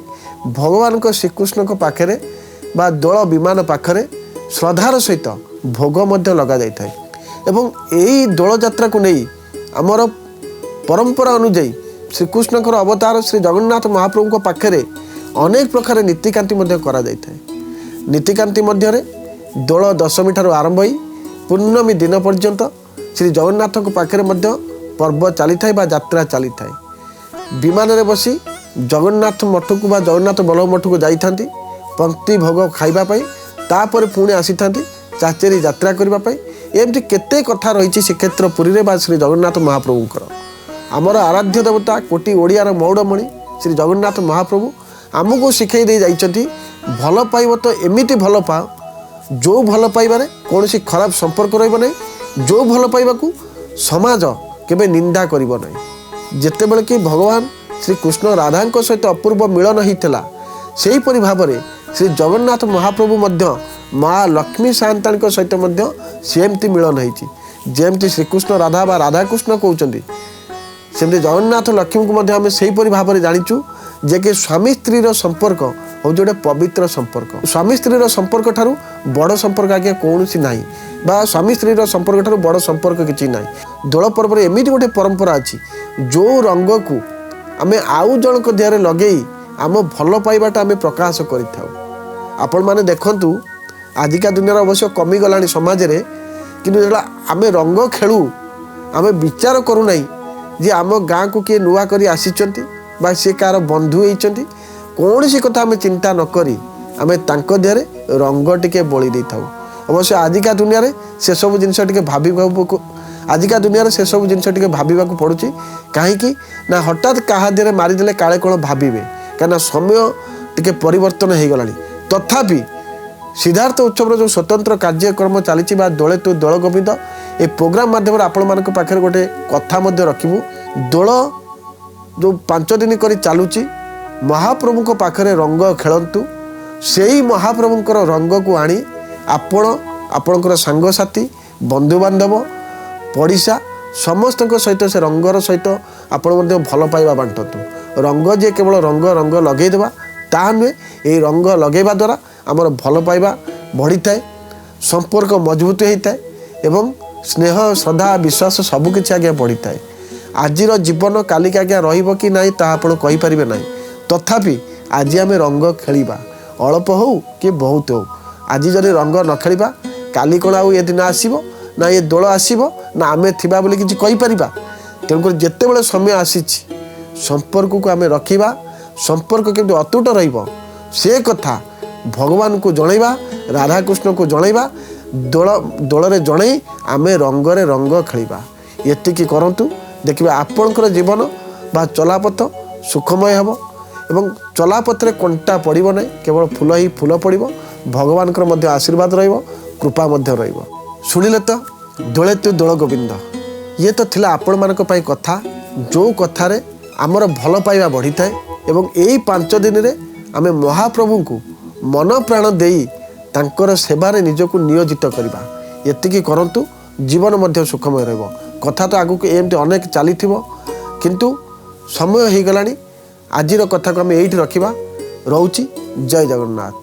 ଭଗବାନଙ୍କ ଶ୍ରୀକୃଷ୍ଣଙ୍କ ପାଖରେ ବା ଦୋଳ ବିମାନ ପାଖରେ ଶ୍ରଦ୍ଧାର ସହିତ ଭୋଗ ମଧ୍ୟ ଲଗାଯାଇଥାଏ। ଏବଂ ଏହି ଦୋଳଯାତ୍ରାକୁ ନେଇ ଆମର ପରମ୍ପରା ଅନୁଯାୟୀ ଶ୍ରୀକୃଷ୍ଣଙ୍କର ଅବତାର ଶ୍ରୀ ଜଗନ୍ନାଥ ମହାପ୍ରଭୁଙ୍କ ପାଖରେ ଅନେକ ପ୍ରକାର ନୀତିକାନ୍ତି ମଧ୍ୟ କରାଯାଇଥାଏ। ନୀତିକାନ୍ତି ମଧ୍ୟରେ ଦୋଳ ଦଶମୀ ଠାରୁ ଆରମ୍ଭ ହୋଇ ପୂର୍ଣ୍ଣମୀ ଦିନ ପର୍ଯ୍ୟନ୍ତ ଶ୍ରୀ ଜଗନ୍ନାଥଙ୍କ ପାଖରେ ମଧ୍ୟ ପର୍ବ ଚାଲିଥାଏ ବା ଯାତ୍ରା ଚାଲିଥାଏ। ବିମାନରେ ବସି ଜଗନ୍ନାଥ ମଠକୁ ବା ଜଗନ୍ନାଥ ବଲ୍ଲଭ ମଠକୁ ଯାଇଥାନ୍ତି ପଙ୍କ୍ତି ଭୋଗ ଖାଇବା ପାଇଁ, ତାପରେ ପୁଣି ଆସିଥାନ୍ତି ଚାଚେରି ଯାତ୍ରା କରିବା ପାଇଁ। ଏମିତି କେତେ କଥା ରହିଛି ଶ୍ରୀକ୍ଷେତ୍ର ପୁରୀରେ ବା ଶ୍ରୀ ଜଗନ୍ନାଥ ମହାପ୍ରଭୁଙ୍କର। ଆମର ଆରାଧ୍ୟ ଦେବତା କୋଟି ଓଡ଼ିଆର ମଉଡ଼ମଣି ଶ୍ରୀ ଜଗନ୍ନାଥ ମହାପ୍ରଭୁ ଆମକୁ ଶିଖାଇ ଦେଇ ଯାଇଛନ୍ତି, ଭଲ ପାଇବ ତ ଏମିତି ଭଲ ପାଅ ଯେଉଁ ଭଲ ପାଇବାରେ କୌଣସି ଖରାପ ସମ୍ପର୍କ ରହିବ ନାହିଁ, ଯେଉଁ ଭଲ ପାଇବାକୁ ସମାଜ କେବେ ନିନ୍ଦା କରିବ ନାହିଁ। ଯେତେବେଳେ କି ଭଗବାନ ଶ୍ରୀକୃଷ୍ଣ ରାଧାଙ୍କ ସହିତ ଅପୂର୍ବ ମିଳନ ହୋଇଥିଲା, ସେହିପରି ଭାବରେ ଶ୍ରୀ ଜଗନ୍ନାଥ ମହାପ୍ରଭୁ ମଧ୍ୟ ମା ଲକ୍ଷ୍ମୀ ସାନ୍ତାଣୀଙ୍କ ସହିତ ମଧ୍ୟ ସେମିତି ମିଳନ ହେଇଛି। ଯେମିତି ଶ୍ରୀକୃଷ୍ଣ ରାଧା ବା ରାଧାକୃଷ୍ଣ କହୁଛନ୍ତି, ସେମିତି ଜଗନ୍ନାଥ ଲକ୍ଷ୍ମୀଙ୍କୁ ମଧ୍ୟ ଆମେ ସେହିପରି ଭାବରେ ଜାଣିଛୁ ଯେ କି ସ୍ୱାମୀ ସ୍ତ୍ରୀର ସମ୍ପର୍କ ହେଉଛି ଗୋଟେ ପବିତ୍ର ସମ୍ପର୍କ। ସ୍ୱାମୀ ସ୍ତ୍ରୀର ସମ୍ପର୍କ ଠାରୁ ବଡ଼ ସମ୍ପର୍କ ଆଜ୍ଞା କୌଣସି ନାହିଁ, ବା ସ୍ୱାମୀ ସ୍ତ୍ରୀର ସମ୍ପର୍କ ଠାରୁ ବଡ଼ ସମ୍ପର୍କ କିଛି ନାହିଁ। ଦୋଳ ପର୍ବରେ ଏମିତି ଗୋଟେ ପରମ୍ପରା ଅଛି, ଯେଉଁ ରଙ୍ଗକୁ ଆମେ ଆଉ ଜଣଙ୍କ ଦେହରେ ଲଗେଇ ଆମ ଭଲ ପାଇବାଟା ଆମେ ପ୍ରକାଶ କରିଥାଉ। ଆପଣମାନେ ଦେଖନ୍ତୁ, ଆଜିକା ଦୁନିଆରେ ଅବଶ୍ୟ କମିଗଲାଣି ସମାଜରେ, କିନ୍ତୁ ଯେତେବେଳେ ଆମେ ରଙ୍ଗ ଖେଳୁ ଆମେ ବିଚାର କରୁନାହିଁ ଯେ ଆମ ଗାଁକୁ କିଏ ନୂଆ କରି ଆସିଛନ୍ତି ବା ସିଏ କାହାର ବନ୍ଧୁ ହେଇଛନ୍ତି। କୌଣସି କଥା ଆମେ ଚିନ୍ତା ନ କରି ଆମେ ତାଙ୍କ ଦେହରେ ରଙ୍ଗ ଟିକେ ବୋଳି ଦେଇଥାଉ। ଅବଶ୍ୟ ଆଜିକା ଦୁନିଆରେ ସେସବୁ ଜିନିଷ ଟିକେ ଭାବିବାକୁ ପଡ଼ୁଛି। କାହିଁକି ନା ହଠାତ୍ କାହା ଦେହରେ ମାରିଦେଲେ କାଳେ କ'ଣ ଭାବିବେ, କାହିଁକିନା ସମୟ ଟିକେ ପରିବର୍ତ୍ତନ ହେଇଗଲାଣି। ତଥାପି ସିଦ୍ଧାର୍ଥ ଉତ୍ସବର ଯେଉଁ ସ୍ୱତନ୍ତ୍ର କାର୍ଯ୍ୟକ୍ରମ ଚାଲିଛି ବା ଦୋଳେ ତୁ ଦୋଳ ଗୋବିନ୍ଦ, ଏ ପ୍ରୋଗ୍ରାମ ମାଧ୍ୟମରେ ଆପଣମାନଙ୍କ ପାଖରେ ଗୋଟେ କଥା ମଧ୍ୟ ରଖିବୁ। ଦୋଳ ଯେଉଁ 5 ଦିନ କରି ଚାଲୁଛି, ମହାପ୍ରଭୁଙ୍କ ପାଖରେ ରଙ୍ଗ ଖେଳନ୍ତୁ। ସେଇ ମହାପ୍ରଭୁଙ୍କର ରଙ୍ଗକୁ ଆଣି ଆପଣ ଆପଣଙ୍କର ସାଙ୍ଗସାଥି, ବନ୍ଧୁବାନ୍ଧବ, ପଡ଼ିଶା ସମସ୍ତଙ୍କ ସହିତ ସେ ରଙ୍ଗର ସହିତ ଆପଣ ମଧ୍ୟ ଭଲ ପାଇବା ବାଣ୍ଟନ୍ତୁ। ରଙ୍ଗ ଯେ କେବଳ ରଙ୍ଗ ଲଗାଇଦେବା ତାହା ନୁହେଁ, ଏହି ରଙ୍ଗ ଲଗାଇବା ଦ୍ୱାରା ଆମର ଭଲ ପାଇବା ବଢ଼ିଥାଏ, ସମ୍ପର୍କ ମଜବୁତ ହୋଇଥାଏ ଏବଂ ସ୍ନେହ, ଶ୍ରଦ୍ଧା, ବିଶ୍ୱାସ ସବୁକିଛି ଆଜ୍ଞା ବଢ଼ିଥାଏ। ଆଜିର ଜୀବନ କାଲିକି ଆଜ୍ଞା ରହିବ କି ନାହିଁ ତାହା ଆପଣ କହିପାରିବେ ନାହିଁ। ତଥାପି ଆଜି ଆମେ ରଙ୍ଗ ଖେଳିବା, ଅଳ୍ପ ହେଉ କି ବହୁତ ହେଉ। ଆଜି ଯଦି ରଙ୍ଗ ନ ଖେଳିବା, କାଲି କ'ଣ ଆଉ ଏ ଦିନ ଆସିବ ନା ଏ ଦୋଳ ଆସିବ ନା ଆମେ ଥିବା ବୋଲି କିଛି କହିପାରିବା? ତେଣୁକରି ଯେତେବେଳେ ସମୟ ଆସିଛି ସମ୍ପର୍କକୁ ଆମେ ରଖିବା, ସମ୍ପର୍କ କେମିତି ଅତୁଟ ରହିବ ସେ କଥା ଭଗବାନଙ୍କୁ ଜଣାଇବା, ରାଧାକୃଷ୍ଣଙ୍କୁ ଜଣାଇବା, ଦୋଳରେ ଜଣାଇ ଆମେ ରଙ୍ଗରେ ରଙ୍ଗ ଖେଳିବା। ଏତିକି କରନ୍ତୁ, ଦେଖିବେ ଆପଣଙ୍କର ଜୀବନ ବା ଚଲାପଥ ସୁଖମୟ ହେବ ଏବଂ ଚଲାପଥରେ କଣ୍ଟା ପଡ଼ିବ ନାହିଁ, କେବଳ ଫୁଲ ହିଁ ଫୁଲ ପଡ଼ିବ। ଭଗବାନଙ୍କର ମଧ୍ୟ ଆଶୀର୍ବାଦ ରହିବ, କୃପା ମଧ୍ୟ ରହିବ। ଶୁଣିଲେ ତ ଦୋଳେ ତୁ ଦୋଳ ଗୋବିନ୍ଦ, ଇଏ ତ ଥିଲା ଆପଣମାନଙ୍କ ପାଇଁ କଥା, ଯେଉଁ କଥାରେ ଆମର ଭଲ ପାଇବା ବଢ଼ିଥାଏ ଏବଂ ଏଇ 5 ଦିନରେ ଆମେ ମହାପ୍ରଭୁଙ୍କୁ ମନ ପ୍ରାଣ ଦେଇ ତାଙ୍କର ସେବାରେ ନିଜକୁ ନିୟୋଜିତ କରିବା। ଏତିକି କରନ୍ତୁ, ଜୀବନ ମଧ୍ୟ ସୁଖମୟ ରହିବ। କଥା ତ ଆଗକୁ ଏମିତି ଅନେକ ଚାଲିଥିବ, କିନ୍ତୁ ସମୟ ହେଇଗଲାଣି। ଆଜିର କଥାକୁ ଆମେ ଏଇଠି ରଖିବା। ରହୁଛି, ଜୟ ଜଗନ୍ନାଥ।